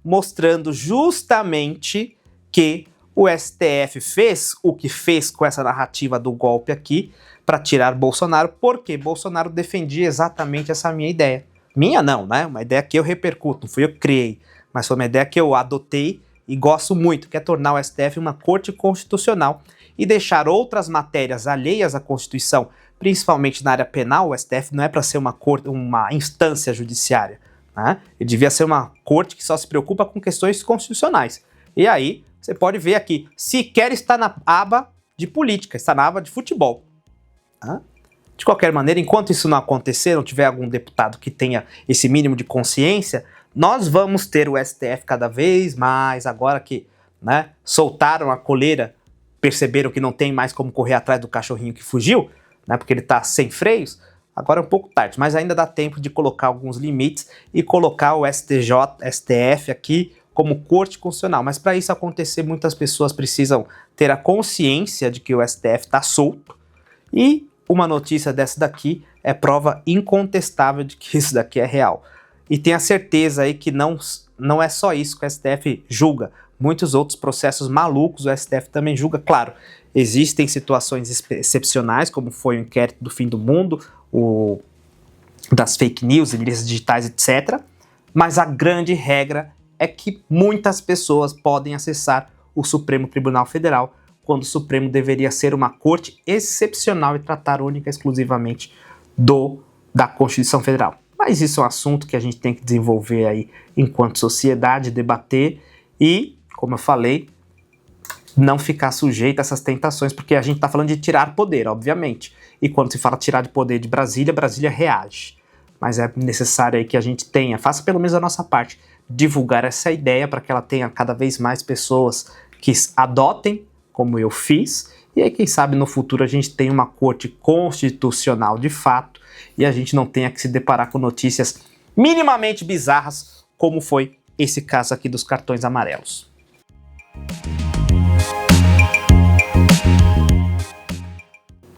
mostrando justamente que o STF fez o que fez com essa narrativa do golpe aqui para tirar Bolsonaro, porque Bolsonaro defendia exatamente essa minha ideia. Minha não, né? Uma ideia que eu repercuto, não fui eu que criei, mas foi uma ideia que eu adotei e gosto muito, que é tornar o STF uma corte constitucional e deixar outras matérias alheias à Constituição, principalmente na área penal. O STF não é para ser uma instância judiciária, né? Ele devia ser uma corte que só se preocupa com questões constitucionais. E aí, você pode ver aqui, sequer está na aba de política, está na aba de futebol. Né? De qualquer maneira, enquanto isso não acontecer, não tiver algum deputado que tenha esse mínimo de consciência, nós vamos ter o STF cada vez mais, agora que, né, soltaram a coleira, perceberam que não tem mais como correr atrás do cachorrinho que fugiu, né, porque ele está sem freios. Agora é um pouco tarde, mas ainda dá tempo de colocar alguns limites e colocar o STF aqui como corte constitucional. Mas para isso acontecer, muitas pessoas precisam ter a consciência de que o STF está solto, e uma notícia dessa daqui é prova incontestável de que isso daqui é real. E tenha certeza aí que não é só isso que o STF julga. Muitos outros processos malucos o STF também julga. Claro, existem situações excepcionais, como foi o inquérito do fim do mundo, das fake news, milícias digitais, etc. Mas a grande regra é que muitas pessoas podem acessar o Supremo Tribunal Federal, quando o Supremo deveria ser uma corte excepcional e tratar única e exclusivamente da Constituição Federal. Mas isso é um assunto que a gente tem que desenvolver aí enquanto sociedade, debater e, como eu falei, não ficar sujeito a essas tentações, porque a gente está falando de tirar poder, obviamente. E quando se fala tirar de poder de Brasília, Brasília reage. Mas é necessário aí que a gente faça pelo menos a nossa parte, divulgar essa ideia para que ela tenha cada vez mais pessoas que adotem, como eu fiz, e aí quem sabe no futuro a gente tenha uma corte constitucional de fato e a gente não tenha que se deparar com notícias minimamente bizarras, como foi esse caso aqui dos cartões amarelos.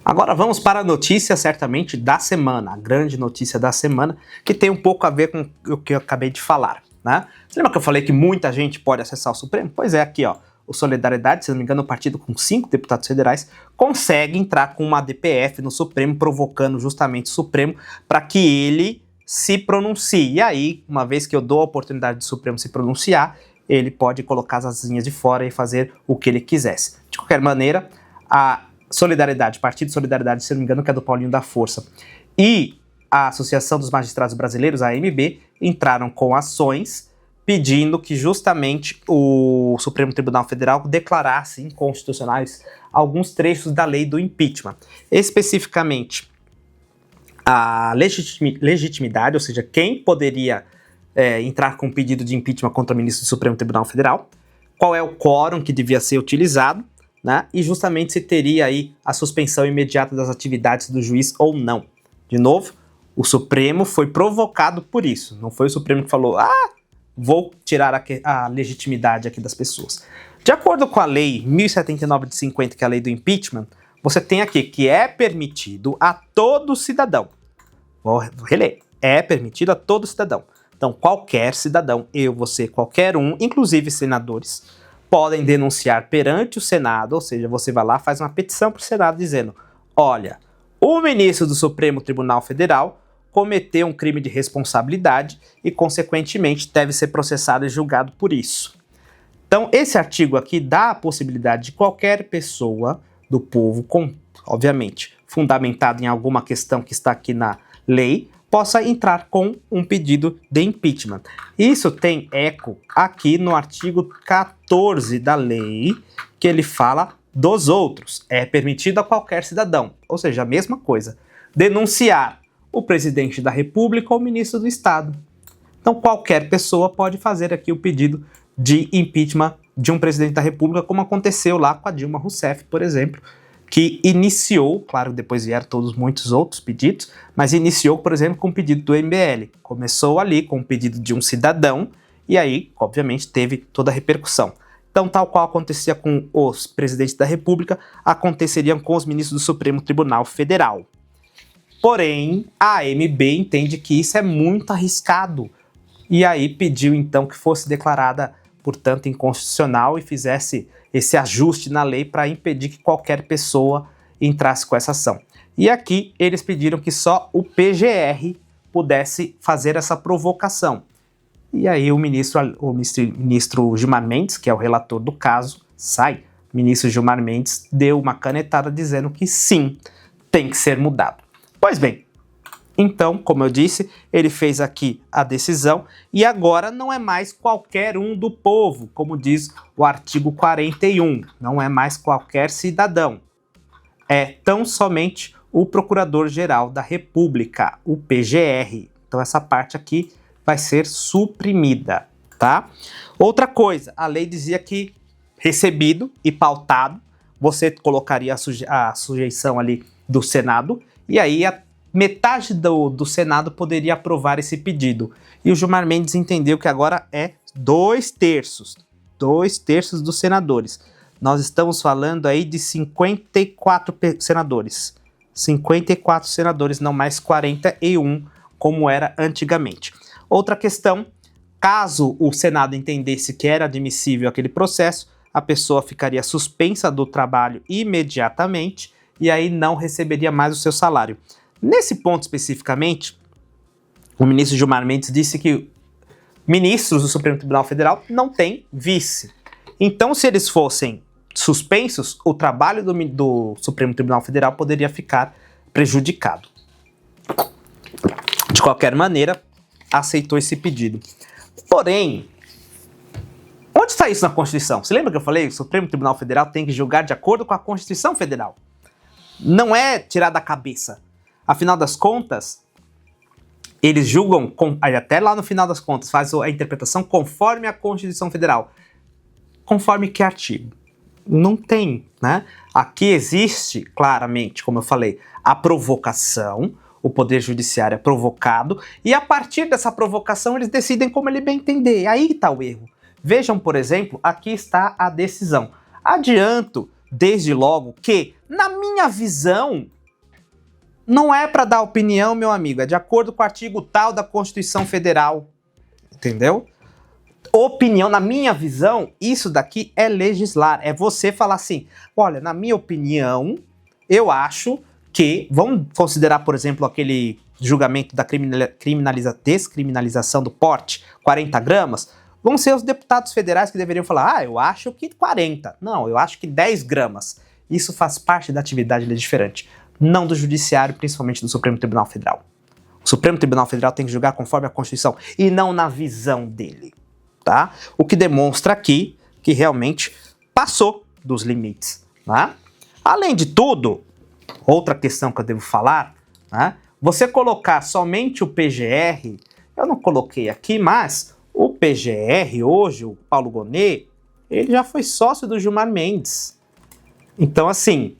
Agora vamos para a notícia certamente da semana, a grande notícia da semana, que tem um pouco a ver com o que eu acabei de falar, né? Você lembra que eu falei que muita gente pode acessar o Supremo? Pois é, aqui ó, o Solidariedade, se não me engano, o partido com 5 deputados federais, consegue entrar com uma DPF no Supremo, provocando justamente o Supremo para que ele se pronuncie. E aí, uma vez que eu dou a oportunidade do Supremo se pronunciar, ele pode colocar as asinhas de fora e fazer o que ele quisesse. De qualquer maneira, a Solidariedade, Partido Solidariedade, se não me engano, que é do Paulinho da Força, e a Associação dos Magistrados Brasileiros, a AMB, entraram com ações pedindo que justamente o Supremo Tribunal Federal declarasse inconstitucionais alguns trechos da lei do impeachment. Especificamente, a legitimidade, ou seja, quem poderia entrar com pedido de impeachment contra o ministro do Supremo Tribunal Federal, qual é o quórum que devia ser utilizado, né, e justamente se teria aí a suspensão imediata das atividades do juiz ou não. De novo, o Supremo foi provocado por isso, não foi o Supremo que falou, vou tirar a legitimidade aqui das pessoas. De acordo com a lei 1079 de 50, que é a lei do impeachment, você tem aqui que é permitido a todo cidadão. Vou reler. É permitido a todo cidadão. Então, qualquer cidadão, eu, você, qualquer um, inclusive senadores, podem denunciar perante o Senado, ou seja, você vai lá, faz uma petição para o Senado dizendo, olha, o ministro do Supremo Tribunal Federal cometeu um crime de responsabilidade e, consequentemente, deve ser processado e julgado por isso. Então, esse artigo aqui dá a possibilidade de qualquer pessoa do povo, obviamente, fundamentado em alguma questão que está aqui na lei, possa entrar com um pedido de impeachment. Isso tem eco aqui no artigo 14 da lei, que ele fala dos outros. É permitido a qualquer cidadão, ou seja, a mesma coisa, denunciar o presidente da República ou o ministro do Estado. Então, qualquer pessoa pode fazer aqui o pedido de impeachment de um presidente da República, como aconteceu lá com a Dilma Rousseff, por exemplo, que iniciou, claro, depois vieram muitos outros pedidos, mas iniciou, por exemplo, com o pedido do MBL. Começou ali com o pedido de um cidadão e aí, obviamente, teve toda a repercussão. Então, tal qual acontecia com os presidentes da República, aconteceriam com os ministros do Supremo Tribunal Federal. Porém, a AMB entende que isso é muito arriscado e aí pediu, então, que fosse declarada, portanto, inconstitucional e fizesse esse ajuste na lei para impedir que qualquer pessoa entrasse com essa ação. E aqui eles pediram que só o PGR pudesse fazer essa provocação. E aí o ministro Gilmar Mendes, que é o relator do caso, o ministro Gilmar Mendes deu uma canetada dizendo que sim, tem que ser mudado. Pois bem, então, como eu disse, ele fez aqui a decisão e agora não é mais qualquer um do povo, como diz o artigo 41, não é mais qualquer cidadão. É tão somente o Procurador-Geral da República, o PGR. Então essa parte aqui vai ser suprimida, tá? Outra coisa, a lei dizia que recebido e pautado, você colocaria a sujeição ali do Senado e aí metade do Senado poderia aprovar esse pedido. E o Gilmar Mendes entendeu que agora é 2/3 dos senadores. Nós estamos falando aí de 54 senadores. 54 senadores, não mais 41, como era antigamente. Outra questão, caso o Senado entendesse que era admissível aquele processo, a pessoa ficaria suspensa do trabalho imediatamente e aí não receberia mais o seu salário. Nesse ponto especificamente, o ministro Gilmar Mendes disse que ministros do Supremo Tribunal Federal não têm vice. Então, se eles fossem suspensos, o trabalho do Supremo Tribunal Federal poderia ficar prejudicado. De qualquer maneira, aceitou esse pedido. Porém, onde está isso na Constituição? Você lembra que eu falei que o Supremo Tribunal Federal tem que julgar de acordo com a Constituição Federal? Não é tirar da cabeça. Afinal das contas, eles julgam, até lá no final das contas, faz a interpretação conforme a Constituição Federal. Conforme que artigo? Não tem, né? Aqui existe, claramente, como eu falei, a provocação, o Poder Judiciário é provocado, e a partir dessa provocação eles decidem como ele bem entender. Aí está o erro. Vejam, por exemplo, aqui está a decisão. Adianto, desde logo, que, na minha visão, não é para dar opinião, meu amigo, é de acordo com o artigo tal da Constituição Federal, entendeu? Opinião, na minha visão, isso daqui é legislar, é você falar assim, olha, na minha opinião, eu acho que, vamos considerar, por exemplo, aquele julgamento da descriminalização do porte, 40 gramas, vão ser os deputados federais que deveriam falar, eu acho que 40, não, eu acho que 10 gramas. Isso faz parte da atividade legiferante, não do Judiciário, principalmente do Supremo Tribunal Federal. O Supremo Tribunal Federal tem que julgar conforme a Constituição e não na visão dele, tá? O que demonstra aqui que realmente passou dos limites, né? Além de tudo, outra questão que eu devo falar, né? Você colocar somente o PGR, eu não coloquei aqui, mas o PGR hoje, o Paulo Gonet, ele já foi sócio do Gilmar Mendes. Então, assim,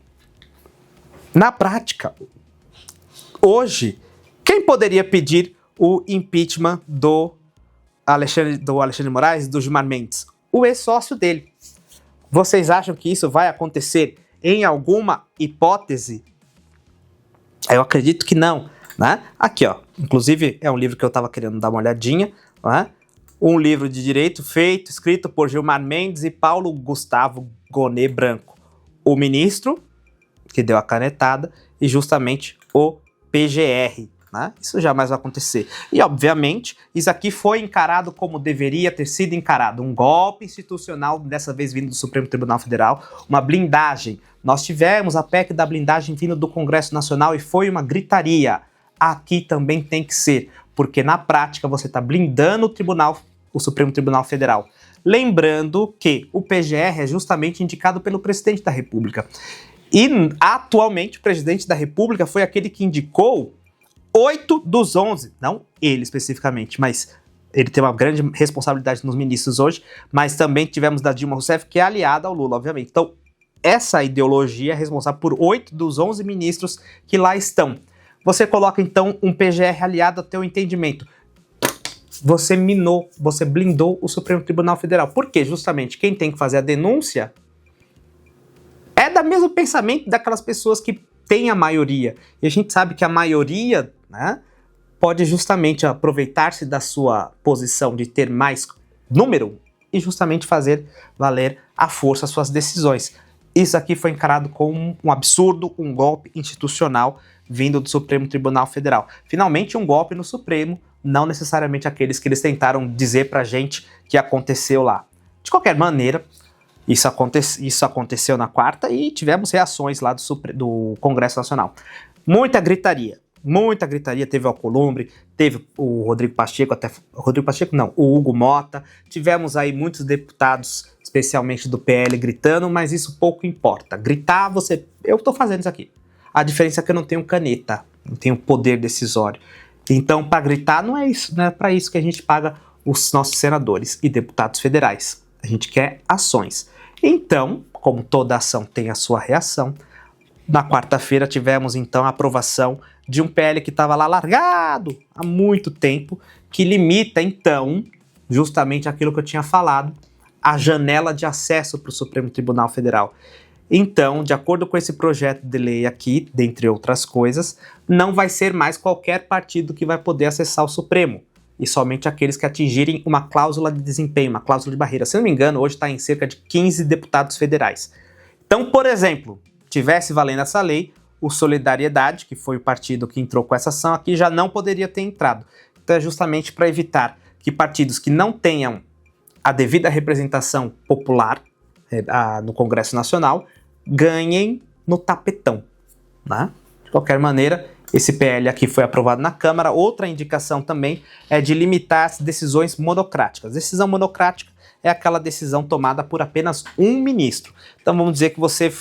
na prática, hoje, quem poderia pedir o impeachment do Alexandre Moraes, do Gilmar Mendes? O ex-sócio dele. Vocês acham que isso vai acontecer em alguma hipótese? Eu acredito que não, né? Aqui, ó, inclusive é um livro que eu estava querendo dar uma olhadinha, né? Um livro de direito escrito por Gilmar Mendes e Paulo Gustavo Gonet Branco. O ministro que deu a canetada e justamente o PGR, né? Isso jamais vai acontecer. E, obviamente, isso aqui foi encarado como deveria ter sido encarado. Um golpe institucional, dessa vez vindo do Supremo Tribunal Federal, uma blindagem. Nós tivemos a PEC da blindagem vindo do Congresso Nacional e foi uma gritaria. Aqui também tem que ser, porque na prática você está blindando o Supremo Tribunal Federal. Lembrando que o PGR é justamente indicado pelo presidente da República. E, atualmente, o presidente da República foi aquele que indicou 8 dos 11, não ele especificamente, mas ele tem uma grande responsabilidade nos ministros hoje, mas também tivemos da Dilma Rousseff, que é aliada ao Lula, obviamente. Então, essa ideologia é responsável por 8 dos 11 ministros que lá estão. Você coloca, então, um PGR aliado ao teu entendimento. Você minou, você blindou o Supremo Tribunal Federal. Por quê? Justamente quem tem que fazer a denúncia é do mesmo pensamento daquelas pessoas que têm a maioria. E a gente sabe que a maioria, né, pode justamente aproveitar-se da sua posição de ter mais número e justamente fazer valer à força as suas decisões. Isso aqui foi encarado como um absurdo, um golpe institucional vindo do Supremo Tribunal Federal. Finalmente, um golpe no Supremo, não necessariamente aqueles que eles tentaram dizer pra gente que aconteceu lá. De qualquer maneira, isso aconteceu na quarta e tivemos reações lá do Congresso Nacional. Muita gritaria, teve o Alcolumbre, teve o Rodrigo Pacheco, o Hugo Mota, tivemos aí muitos deputados, especialmente do PL, gritando, mas isso pouco importa. Gritar, eu tô fazendo isso aqui. A diferença é que eu não tenho caneta, não tenho poder decisório. Então, para gritar, não é isso, não é para isso que a gente paga os nossos senadores e deputados federais. A gente quer ações. Então, como toda ação tem a sua reação, na quarta-feira tivemos então a aprovação de um PL que estava lá largado há muito tempo, que limita então, justamente aquilo que eu tinha falado, a janela de acesso para o Supremo Tribunal Federal. Então, de acordo com esse projeto de lei aqui, dentre outras coisas, não vai ser mais qualquer partido que vai poder acessar o Supremo, e somente aqueles que atingirem uma cláusula de desempenho, uma cláusula de barreira. Se não me engano, hoje está em cerca de 15 deputados federais. Então, por exemplo, tivesse valendo essa lei, o Solidariedade, que foi o partido que entrou com essa ação aqui, já não poderia ter entrado. Então é justamente para evitar que partidos que não tenham a devida representação popular no Congresso Nacional ganhem no tapetão, né? De qualquer maneira, esse PL aqui foi aprovado na Câmara. Outra indicação também é de limitar as decisões monocráticas. Decisão monocrática é aquela decisão tomada por apenas um ministro. Então vamos dizer que você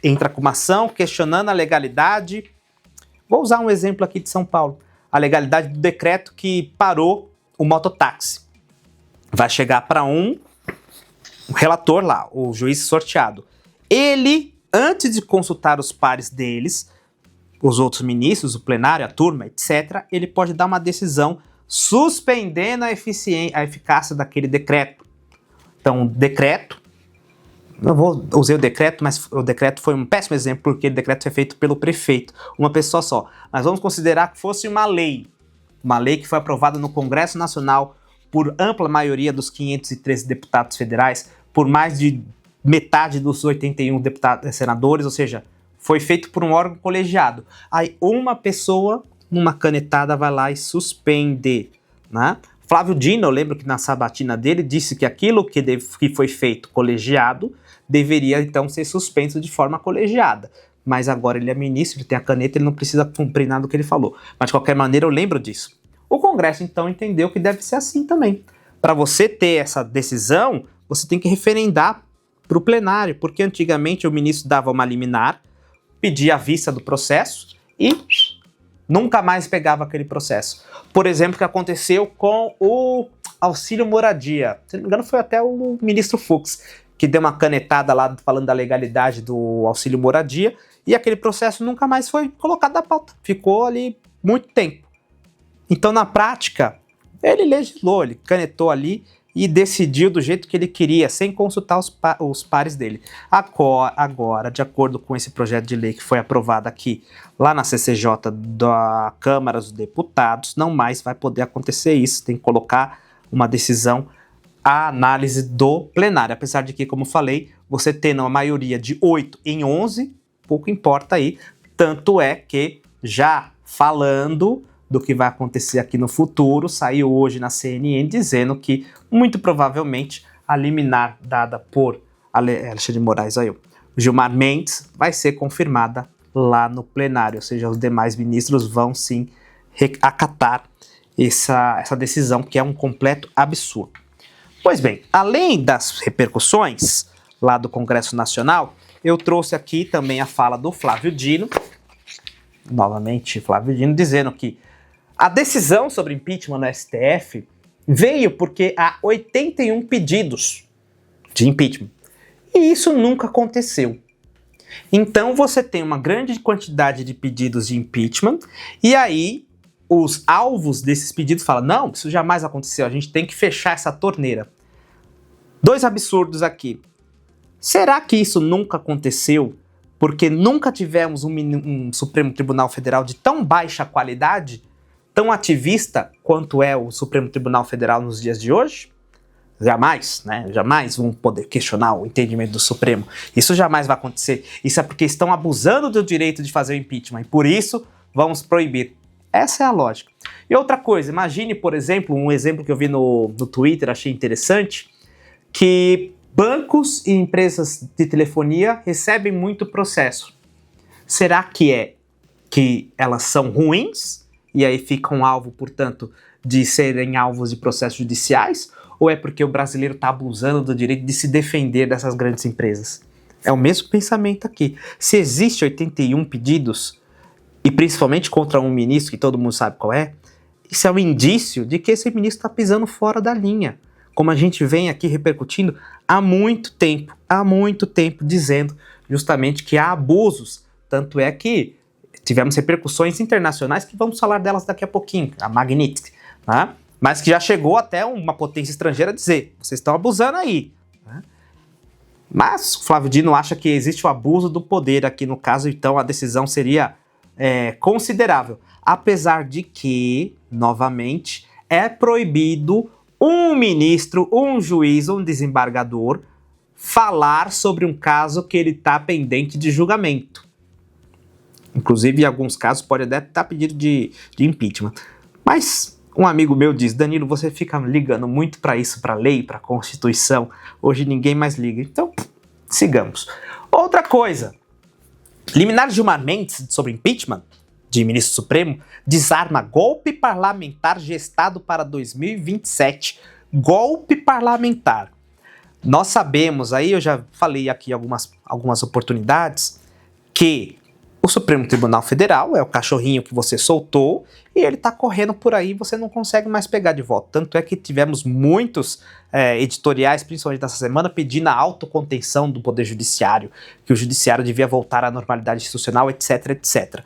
entra com uma ação questionando a legalidade. Vou usar um exemplo aqui de São Paulo. A legalidade do decreto que parou o mototáxi. Vai chegar para um relator lá, o juiz sorteado. Ele, antes de consultar os pares deles, os outros ministros, o plenário, a turma, etc., ele pode dar uma decisão suspendendo a eficácia daquele decreto. Então, decreto, usei o decreto, mas o decreto foi um péssimo exemplo, porque o decreto foi feito pelo prefeito, uma pessoa só. Mas vamos considerar que fosse uma lei que foi aprovada no Congresso Nacional por ampla maioria dos 513 deputados federais, por mais de metade dos 81 senadores, ou seja, foi feito por um órgão colegiado. Aí uma pessoa, numa canetada, vai lá e suspende, né? Flávio Dino, eu lembro que na sabatina dele, disse que aquilo que foi feito colegiado deveria então ser suspenso de forma colegiada. Mas agora ele é ministro, ele tem a caneta, ele não precisa cumprir nada do que ele falou. Mas de qualquer maneira eu lembro disso. O Congresso então entendeu que deve ser assim também. Para você ter essa decisão, você tem que referendar para o plenário, porque antigamente o ministro dava uma liminar, pedia a vista do processo e nunca mais pegava aquele processo. Por exemplo, o que aconteceu com o auxílio moradia. Se não me engano, foi até o ministro Fux que deu uma canetada lá falando da legalidade do auxílio moradia e aquele processo nunca mais foi colocado na pauta. Ficou ali muito tempo. Então, na prática, ele legislou, ele canetou ali e decidiu do jeito que ele queria, sem consultar os pares dele. Agora, de acordo com esse projeto de lei que foi aprovado aqui, lá na CCJ da Câmara dos Deputados, não mais vai poder acontecer isso, tem que colocar uma decisão à análise do plenário. Apesar de que, como falei, você tendo uma maioria de 8 em 11, pouco importa aí, tanto é que, já falando do que vai acontecer aqui no futuro. Saiu hoje na CNN dizendo que, muito provavelmente, a liminar dada por Alexandre de Moraes, Gilmar Mendes, vai ser confirmada lá no plenário, ou seja, os demais ministros vão sim acatar essa decisão, que é um completo absurdo. Pois bem, além das repercussões lá do Congresso Nacional, eu trouxe aqui também a fala do Flávio Dino, novamente Flávio Dino, dizendo que a decisão sobre impeachment no STF veio porque há 81 pedidos de impeachment, e isso nunca aconteceu. Então você tem uma grande quantidade de pedidos de impeachment, e aí os alvos desses pedidos falam, não, isso jamais aconteceu, a gente tem que fechar essa torneira. Dois absurdos aqui. Será que isso nunca aconteceu porque nunca tivemos um Supremo Tribunal Federal de tão baixa qualidade, tão ativista quanto é o Supremo Tribunal Federal nos dias de hoje? Jamais, né? Jamais vão poder questionar o entendimento do Supremo. Isso jamais vai acontecer. Isso é porque estão abusando do direito de fazer o impeachment e por isso vamos proibir. Essa é a lógica. E outra coisa, imagine, por exemplo, um exemplo que eu vi no Twitter, achei interessante, que bancos e empresas de telefonia recebem muito processo. Será que elas são ruins e aí ficam alvo, portanto, de serem alvos de processos judiciais? Ou é porque o brasileiro está abusando do direito de se defender dessas grandes empresas? É o mesmo pensamento aqui. Se existe 81 pedidos, e principalmente contra um ministro que todo mundo sabe qual é, isso é um indício de que esse ministro está pisando fora da linha. Como a gente vem aqui repercutindo há muito tempo, dizendo justamente que há abusos. Tanto é que tivemos repercussões internacionais que vamos falar delas daqui a pouquinho, a Magnitsky, né? Mas que já chegou até uma potência estrangeira a dizer, vocês estão abusando aí. Né? Mas o Flávio Dino acha que existe o abuso do poder aqui no caso, então a decisão seria considerável. Apesar de que, novamente, é proibido um ministro, um juiz, um desembargador falar sobre um caso que ele está pendente de julgamento. Inclusive, em alguns casos, pode até estar pedido de impeachment. Mas um amigo meu diz, Danilo, você fica ligando muito para isso, para lei, para Constituição. Hoje ninguém mais liga. Então, sigamos. Outra coisa. Liminar Gilmar Mendes sobre impeachment de ministro supremo desarma golpe parlamentar gestado para 2027. Golpe parlamentar. Nós sabemos, aí eu já falei aqui algumas oportunidades, que o Supremo Tribunal Federal é o cachorrinho que você soltou e ele está correndo por aí e você não consegue mais pegar de volta. Tanto é que tivemos muitos editoriais, principalmente nessa semana, pedindo a autocontenção do Poder Judiciário, que o Judiciário devia voltar à normalidade institucional, etc, etc.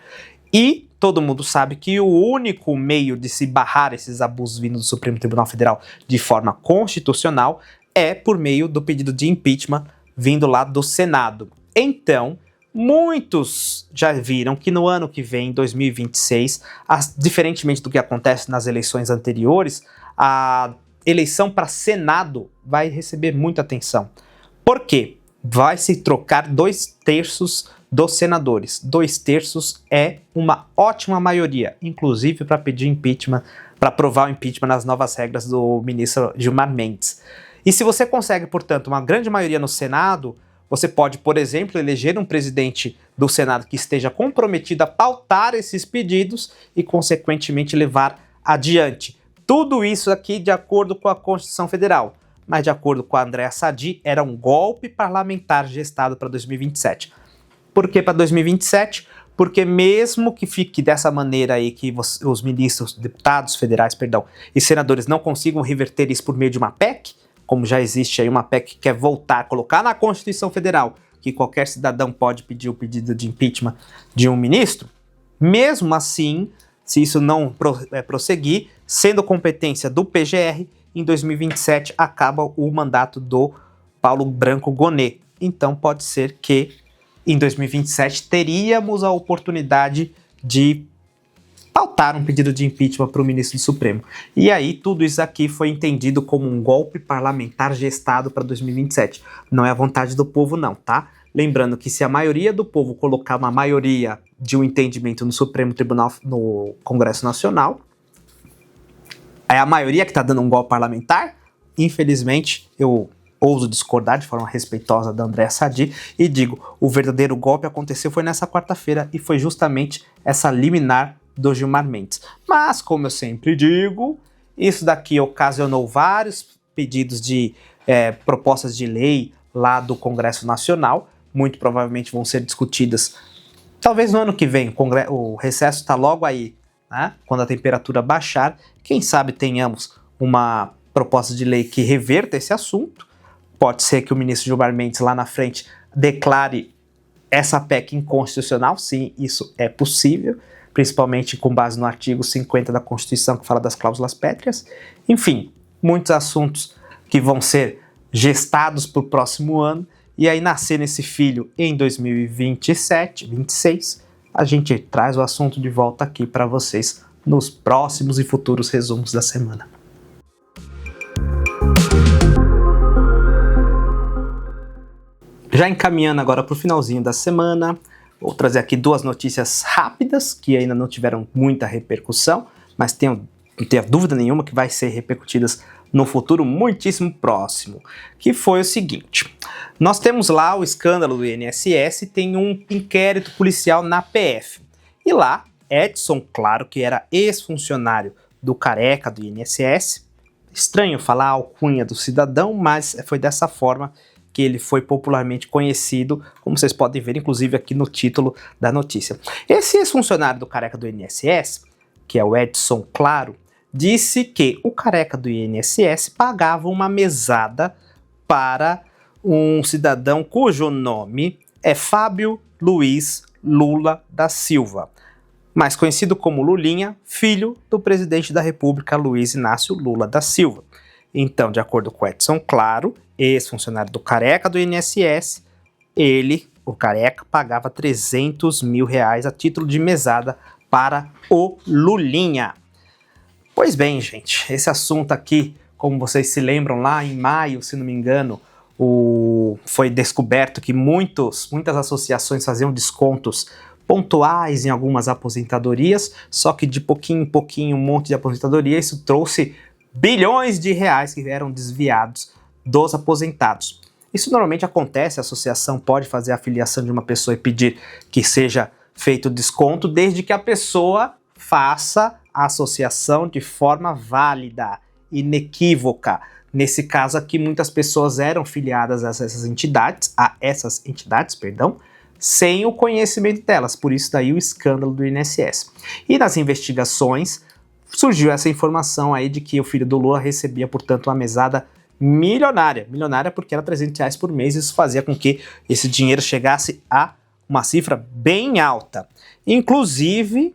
E todo mundo sabe que o único meio de se barrar esses abusos vindos do Supremo Tribunal Federal de forma constitucional é por meio do pedido de impeachment vindo lá do Senado. Então, muitos já viram que no ano que vem, 2026, diferentemente do que acontece nas eleições anteriores, a eleição para Senado vai receber muita atenção. Por quê? Vai se trocar 2/3 dos senadores. 2/3 é uma ótima maioria, inclusive para pedir impeachment, para aprovar o impeachment nas novas regras do ministro Gilmar Mendes. E se você consegue, portanto, uma grande maioria no Senado, você pode, por exemplo, eleger um presidente do Senado que esteja comprometido a pautar esses pedidos e, consequentemente, levar adiante. Tudo isso aqui de acordo com a Constituição Federal. Mas, de acordo com a Andréa Sadi, era um golpe parlamentar gestado para 2027. Por que para 2027? Porque mesmo que fique dessa maneira aí, que os ministros, deputados federais, e senadores não consigam reverter isso por meio de uma PEC, como já existe aí uma PEC que quer voltar a colocar na Constituição Federal que qualquer cidadão pode pedir o pedido de impeachment de um ministro, mesmo assim, se isso não prosseguir, sendo competência do PGR, em 2027 acaba o mandato do Paulo Branco Gonet. Então pode ser que em 2027 teríamos a oportunidade de pautar um pedido de impeachment para o ministro do Supremo. E aí tudo isso aqui foi entendido como um golpe parlamentar gestado para 2027. Não é a vontade do povo não, tá? Lembrando que se a maioria do povo colocar uma maioria de um entendimento no Supremo Tribunal, no Congresso Nacional, é a maioria que está dando um golpe parlamentar. Infelizmente, eu ouso discordar de forma respeitosa da Andréa Sadi e digo, o verdadeiro golpe aconteceu foi nessa quarta-feira e foi justamente essa liminar do Gilmar Mendes. Mas, como eu sempre digo, isso daqui ocasionou vários pedidos de propostas de lei lá do Congresso Nacional, muito provavelmente vão ser discutidas talvez no ano que vem. O recesso está logo aí, né? Quando a temperatura baixar, quem sabe tenhamos uma proposta de lei que reverta esse assunto. Pode ser que o ministro Gilmar Mendes lá na frente declare essa PEC inconstitucional, sim, isso é possível, principalmente com base no artigo 50 da Constituição, que fala das cláusulas pétreas. Enfim, muitos assuntos que vão ser gestados para o próximo ano, e aí nascer esse filho em 2027, 26, a gente traz o assunto de volta aqui para vocês nos próximos e futuros resumos da semana. Já encaminhando agora para o finalzinho da semana, vou trazer aqui duas notícias rápidas que ainda não tiveram muita repercussão, mas não tenho dúvida nenhuma que vai ser repercutidas no futuro muitíssimo próximo, que foi o seguinte: nós temos lá o escândalo do INSS, tem um inquérito policial na PF, e lá Edson Claro, que era ex-funcionário do Careca do INSS, estranho falar a alcunha do cidadão, mas foi dessa forma que ele foi popularmente conhecido, como vocês podem ver, inclusive aqui no título da notícia. Esse ex-funcionário do Careca do INSS, que é o Edson Claro, disse que o Careca do INSS pagava uma mesada para um cidadão cujo nome é Fábio Luiz Lula da Silva, mais conhecido como Lulinha, filho do presidente da República, Luiz Inácio Lula da Silva. Então, de acordo com Edson Claro, ex-funcionário do Careca do INSS, o Careca, pagava R$300 mil a título de mesada para o Lulinha. Pois bem, gente, esse assunto aqui, como vocês se lembram, lá em maio, se não me engano, foi descoberto que muitas associações faziam descontos pontuais em algumas aposentadorias, só que de pouquinho em pouquinho, um monte de aposentadoria, isso trouxe bilhões de reais que eram desviados dos aposentados. Isso normalmente acontece, a associação pode fazer a filiação de uma pessoa e pedir que seja feito desconto, desde que a pessoa faça a associação de forma válida, inequívoca. Nesse caso aqui, muitas pessoas eram filiadas a essas entidades, sem o conhecimento delas, por isso daí o escândalo do INSS. E nas investigações, surgiu essa informação aí de que o filho do Lula recebia, portanto, uma mesada milionária porque era R$300 por mês, isso fazia com que esse dinheiro chegasse a uma cifra bem alta. Inclusive,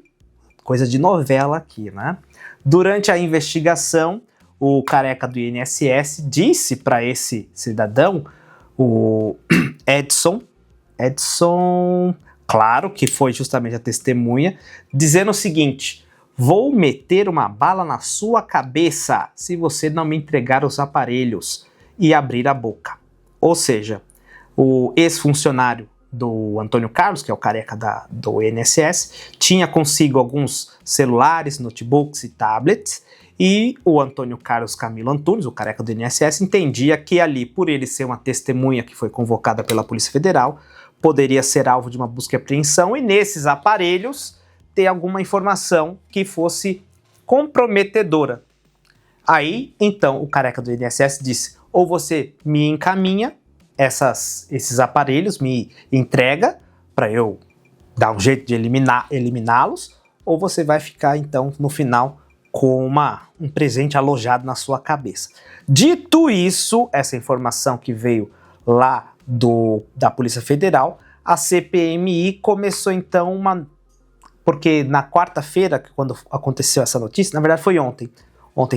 coisa de novela aqui, né? Durante a investigação, o Careca do INSS disse para esse cidadão, o Edson Claro, que foi justamente a testemunha, dizendo o seguinte: vou meter uma bala na sua cabeça se você não me entregar os aparelhos e abrir a boca. Ou seja, o ex-funcionário do Antônio Carlos, que é o Careca do INSS, tinha consigo alguns celulares, notebooks e tablets, e o Antônio Carlos Camilo Antunes, o Careca do INSS, entendia que ali, por ele ser uma testemunha que foi convocada pela Polícia Federal, poderia ser alvo de uma busca e apreensão, e nesses aparelhos ter alguma informação que fosse comprometedora. Aí, então, o Careca do INSS disse: ou você me encaminha esses aparelhos, me entrega para eu dar um jeito de eliminá-los, ou você vai ficar, então, no final, com um presente alojado na sua cabeça. Dito isso, essa informação que veio lá da Polícia Federal, a CPMI começou, então, porque na quarta-feira, quando aconteceu essa notícia, na verdade foi ontem,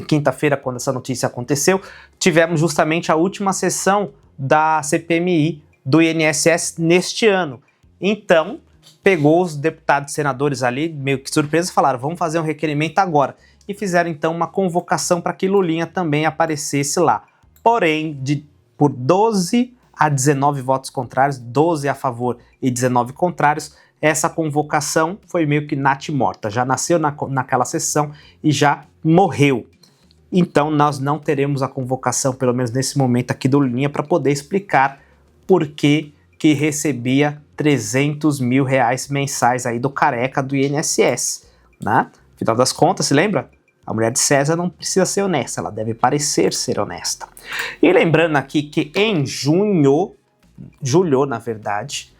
quinta-feira, quando essa notícia aconteceu, tivemos justamente a última sessão da CPMI do INSS neste ano. Então, pegou os deputados e senadores ali, meio que surpresa, e falaram: vamos fazer um requerimento agora. E fizeram então uma convocação para que Lulinha também aparecesse lá. Porém, por 12 a 19 votos contrários, 12 a favor e 19 contrários. Essa convocação foi meio que natimorta, já nasceu naquela sessão e já morreu. Então nós não teremos a convocação, pelo menos nesse momento aqui do Lulinha, para poder explicar por que recebia 300 mil reais mensais aí do careca do INSS, né? Afinal das contas, se lembra? A mulher de César não precisa ser honesta, ela deve parecer ser honesta. E lembrando aqui que em julho, na verdade,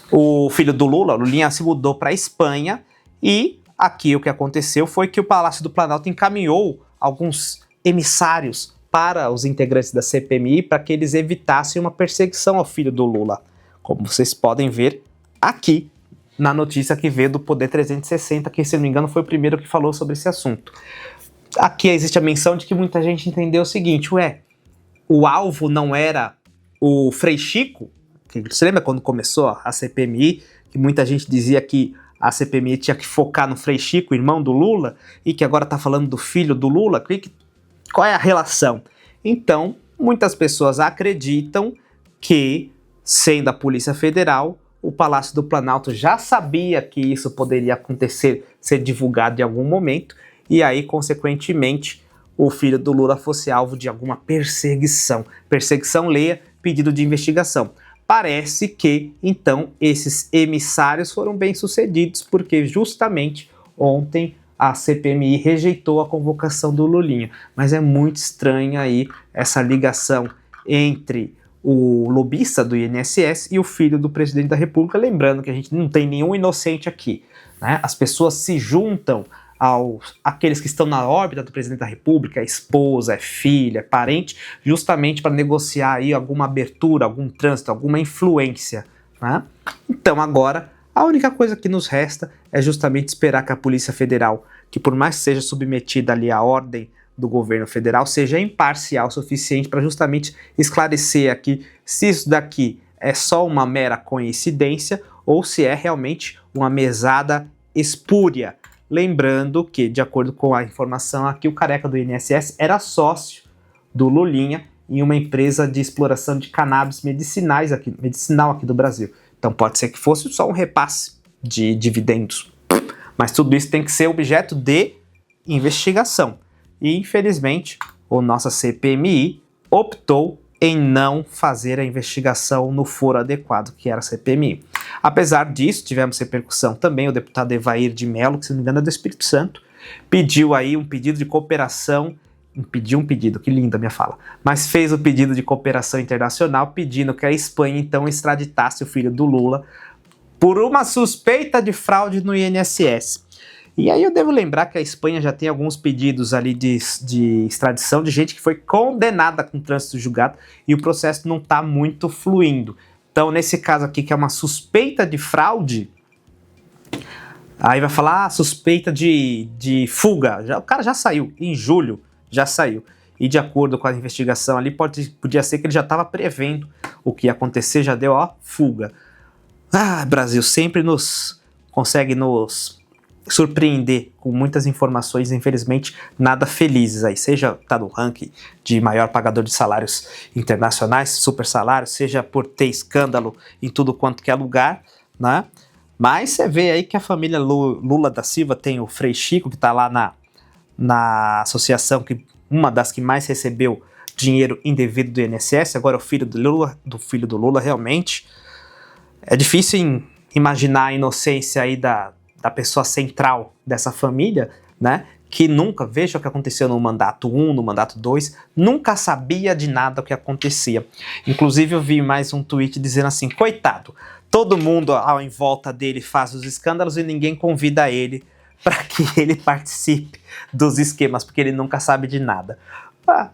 o filho do Lula, Lulinha, se mudou para a Espanha e aqui o que aconteceu foi que o Palácio do Planalto encaminhou alguns emissários para os integrantes da CPMI para que eles evitassem uma perseguição ao filho do Lula, como vocês podem ver aqui na notícia que veio do Poder 360, que, se não me engano, foi o primeiro que falou sobre esse assunto. Aqui existe a menção de que muita gente entendeu o seguinte, o alvo não era o Frei Chico, que você lembra quando começou a CPMI, que muita gente dizia que a CPMI tinha que focar no Frei Chico, irmão do Lula, e que agora está falando do filho do Lula? Qual é a relação? Então, muitas pessoas acreditam que, sendo a Polícia Federal, o Palácio do Planalto já sabia que isso poderia acontecer, ser divulgado em algum momento, e aí, consequentemente, o filho do Lula fosse alvo de alguma perseguição. Perseguição, leia, pedido de investigação. Parece que, então, esses emissários foram bem-sucedidos, porque justamente ontem a CPMI rejeitou a convocação do Lulinha. Mas é muito estranha aí essa ligação entre o lobista do INSS e o filho do presidente da República. Lembrando que a gente não tem nenhum inocente aqui, né? As pessoas se juntam aqueles que estão na órbita do presidente da República, a esposa, é filha, é parente, justamente para negociar aí alguma abertura, algum trânsito, alguma influência, né? Então agora a única coisa que nos resta é justamente esperar que a Polícia Federal, que por mais que seja submetida ali à ordem do governo federal, seja imparcial o suficiente para justamente esclarecer aqui se isso daqui é só uma mera coincidência ou se é realmente uma mesada espúria. Lembrando que, de acordo com a informação aqui, o careca do INSS era sócio do Lulinha em uma empresa de exploração de cannabis medicinal aqui do Brasil. Então pode ser que fosse só um repasse de dividendos. Mas tudo isso tem que ser objeto de investigação. E, infelizmente, a nossa CPMI optou em não fazer a investigação no foro adequado, que era a CPMI. Apesar disso, tivemos repercussão também. O deputado Evair de Mello, que se não me engano é do Espírito Santo, pediu aí um pedido de cooperação, que linda a minha fala, mas fez o pedido de cooperação internacional, pedindo que a Espanha então extraditasse o filho do Lula por uma suspeita de fraude no INSS. E aí eu devo lembrar que a Espanha já tem alguns pedidos ali de extradição de gente que foi condenada com trânsito julgado e o processo não está muito fluindo. Então, nesse caso aqui, que é uma suspeita de fraude, aí vai falar, suspeita de fuga. O cara já saiu, em julho já saiu. E de acordo com a investigação ali, podia ser que ele já estava prevendo o que ia acontecer, já deu, fuga. Brasil sempre consegue nos surpreender com muitas informações, infelizmente, nada felizes aí, seja tá no ranking de maior pagador de salários internacionais, super salários, seja por ter escândalo em tudo quanto que é lugar, né? Mas você vê aí que a família Lula da Silva tem o Frei Chico, que tá lá na associação, uma das que mais recebeu dinheiro indevido do INSS, agora o filho do Lula, realmente. É difícil imaginar a inocência aí da pessoa central dessa família, né, que nunca, veja o que aconteceu no mandato 1, no mandato 2, nunca sabia de nada o que acontecia. Inclusive eu vi mais um tweet dizendo assim, coitado, todo mundo em volta dele faz os escândalos e ninguém convida ele para que ele participe dos esquemas, porque ele nunca sabe de nada.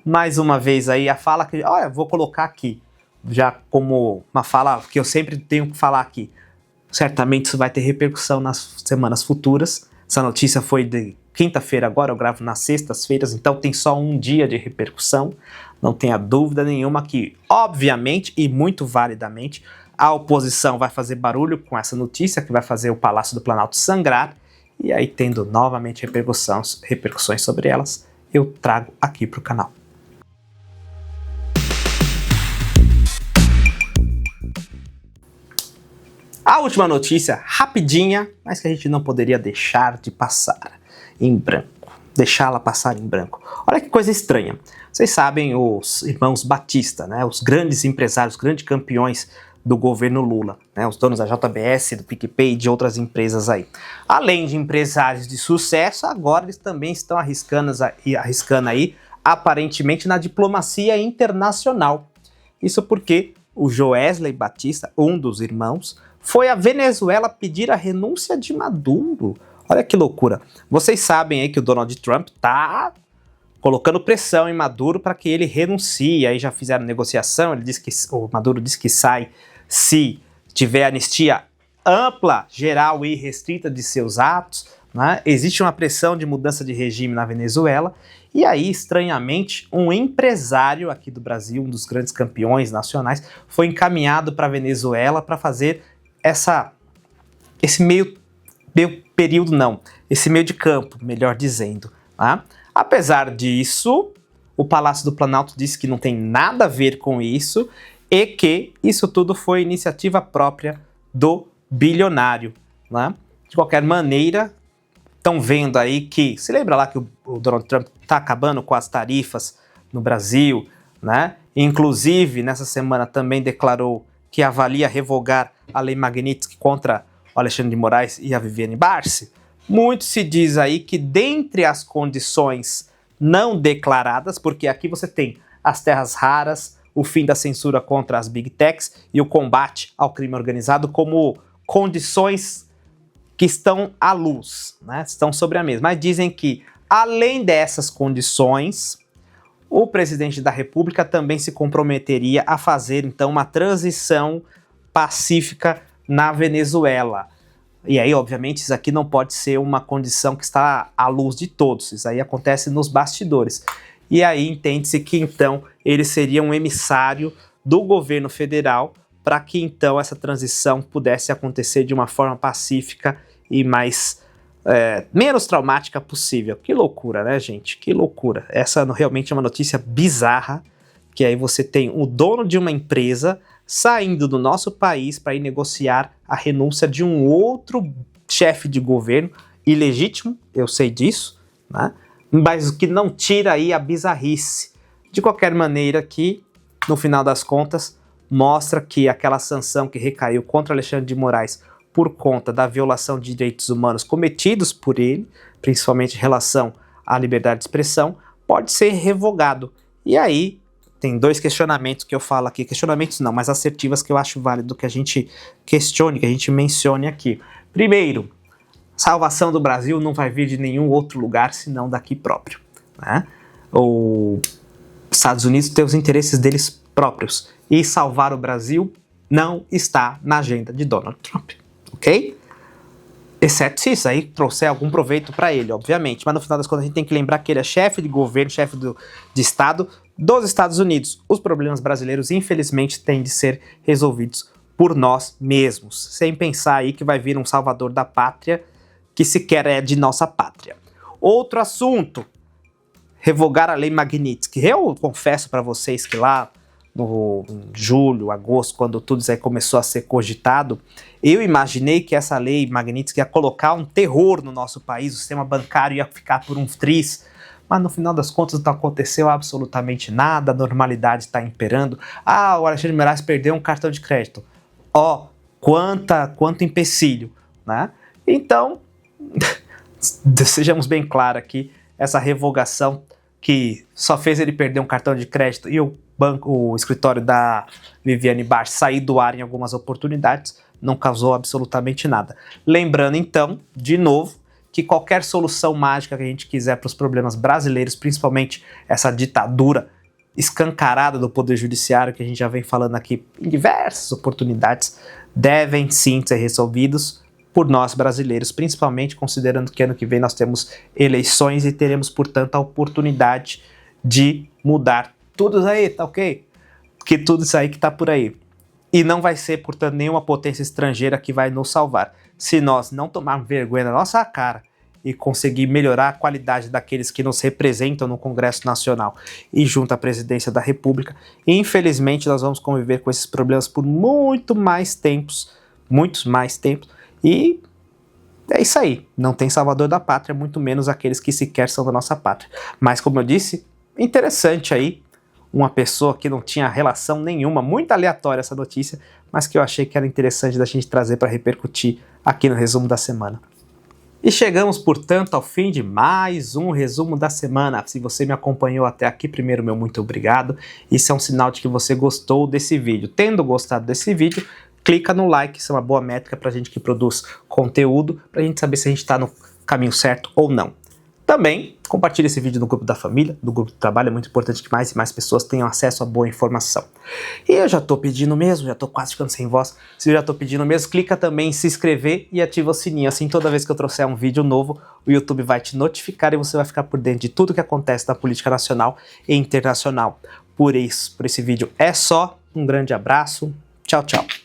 Mais uma vez aí a fala que, vou colocar aqui, já como uma fala que eu sempre tenho que falar aqui, certamente isso vai ter repercussão nas semanas futuras. Essa notícia foi de quinta-feira agora, eu gravo nas sextas-feiras, então tem só um dia de repercussão. Não tenha dúvida nenhuma que, obviamente e muito validamente, a oposição vai fazer barulho com essa notícia, que vai fazer o Palácio do Planalto sangrar, e aí tendo novamente repercussões sobre elas, eu trago aqui para o canal. A última notícia, rapidinha, mas que a gente não poderia deixar de passar em branco. Deixá-la passar em branco. Olha que coisa estranha. Vocês sabem os irmãos Batista, né? Os grandes empresários, os grandes campeões do governo Lula, né? Os donos da JBS, do PicPay e de outras empresas aí. Além de empresários de sucesso, agora eles também estão arriscando aí, aparentemente, na diplomacia internacional. Isso porque o Joesley Batista, um dos irmãos, foi à Venezuela pedir a renúncia de Maduro. Olha que loucura. Vocês sabem aí que o Donald Trump tá colocando pressão em Maduro para que ele renuncie. Aí já fizeram negociação, o Maduro disse que sai se tiver anistia ampla, geral e restrita de seus atos, né? Existe uma pressão de mudança de regime na Venezuela. E aí, estranhamente, um empresário aqui do Brasil, um dos grandes campeões nacionais, foi encaminhado para a Venezuela para fazer esse meio de campo, melhor dizendo. Tá? Apesar disso, o Palácio do Planalto disse que não tem nada a ver com isso e que isso tudo foi iniciativa própria do bilionário. Né? De qualquer maneira, estão vendo aí que... Se lembra lá que o Donald Trump está acabando com as tarifas no Brasil, né? Inclusive, nessa semana também declarou que avalia revogar a Lei Magnitsky contra o Alexandre de Moraes e a Viviane Barsi. Muito se diz aí que dentre as condições não declaradas, porque aqui você tem as terras raras, o fim da censura contra as big techs e o combate ao crime organizado como condições que estão à luz, né? Estão sobre a mesa. Mas dizem que, além dessas condições, o presidente da República também se comprometeria a fazer, então, uma transição pacífica na Venezuela. E aí, obviamente, isso aqui não pode ser uma condição que está à luz de todos. Isso aí acontece nos bastidores. E aí entende-se que, então, ele seria um emissário do governo federal para que, então, essa transição pudesse acontecer de uma forma pacífica e menos traumática possível. Que loucura, né, gente? Que loucura. Essa realmente é uma notícia bizarra, que aí você tem o dono de uma empresa saindo do nosso país para ir negociar a renúncia de um outro chefe de governo, ilegítimo, eu sei disso, né? Mas o que não tira aí a bizarrice. De qualquer maneira que, no final das contas, mostra que aquela sanção que recaiu contra Alexandre de Moraes por conta da violação de direitos humanos cometidos por ele, principalmente em relação à liberdade de expressão, pode ser revogado. E aí, tem dois questionamentos que eu falo aqui, questionamentos não, mas assertivas que eu acho válido que a gente questione, que a gente mencione aqui. Primeiro, salvação do Brasil não vai vir de nenhum outro lugar senão daqui próprio, né? Os Estados Unidos têm os interesses deles próprios e salvar o Brasil não está na agenda de Donald Trump, ok? Exceto se isso aí trouxer algum proveito para ele, obviamente. Mas no final das contas a gente tem que lembrar que ele é chefe de governo, chefe de Estado dos Estados Unidos. Os problemas brasileiros, infelizmente, têm de ser resolvidos por nós mesmos, sem pensar aí que vai vir um salvador da pátria que sequer é de nossa pátria. Outro assunto, revogar a Lei Magnitsky. Eu confesso para vocês que lá no julho, agosto, quando tudo isso aí começou a ser cogitado, eu imaginei que essa lei Magnitsky ia colocar um terror no nosso país, o sistema bancário ia ficar por um triz, mas no final das contas não aconteceu absolutamente nada, a normalidade está imperando. Ah, o Alexandre de Moraes perdeu um cartão de crédito. Ó, quanto empecilho, né? Então, sejamos bem claros aqui, essa revogação que só fez ele perder um cartão de crédito e o escritório da Viviane Barsi sair do ar em algumas oportunidades, não causou absolutamente nada. Lembrando então, de novo, que qualquer solução mágica que a gente quiser para os problemas brasileiros, principalmente essa ditadura escancarada do Poder Judiciário, que a gente já vem falando aqui em diversas oportunidades, devem sim ser resolvidos por nós brasileiros, principalmente considerando que ano que vem nós temos eleições e teremos, portanto, a oportunidade de mudar tudo isso aí, tá ok? Que tudo isso aí que tá por aí. E não vai ser, portanto, nenhuma potência estrangeira que vai nos salvar. Se nós não tomarmos vergonha na nossa cara e conseguir melhorar a qualidade daqueles que nos representam no Congresso Nacional e junto à Presidência da República, infelizmente nós vamos conviver com esses problemas por muito mais tempos, muitos mais tempos, e é isso aí, não tem salvador da pátria, muito menos aqueles que sequer são da nossa pátria. Mas como eu disse, interessante aí, uma pessoa que não tinha relação nenhuma, muito aleatória essa notícia, mas que eu achei que era interessante da gente trazer para repercutir aqui no resumo da semana. E chegamos, portanto, ao fim de mais um resumo da semana. Se você me acompanhou até aqui, primeiro, meu muito obrigado. Isso é um sinal de que você gostou desse vídeo. Tendo gostado desse vídeo, clica no like, isso é uma boa métrica para a gente que produz conteúdo, para a gente saber se a gente está no caminho certo ou não. Também compartilhe esse vídeo no grupo da família, no grupo do trabalho, é muito importante que mais e mais pessoas tenham acesso a boa informação. E eu já tô pedindo mesmo, já tô quase ficando sem voz, se eu já tô pedindo mesmo, clica também em se inscrever e ativa o sininho, assim toda vez que eu trouxer um vídeo novo, o YouTube vai te notificar e você vai ficar por dentro de tudo que acontece na política nacional e internacional. Por esse vídeo é só, um grande abraço, tchau, tchau.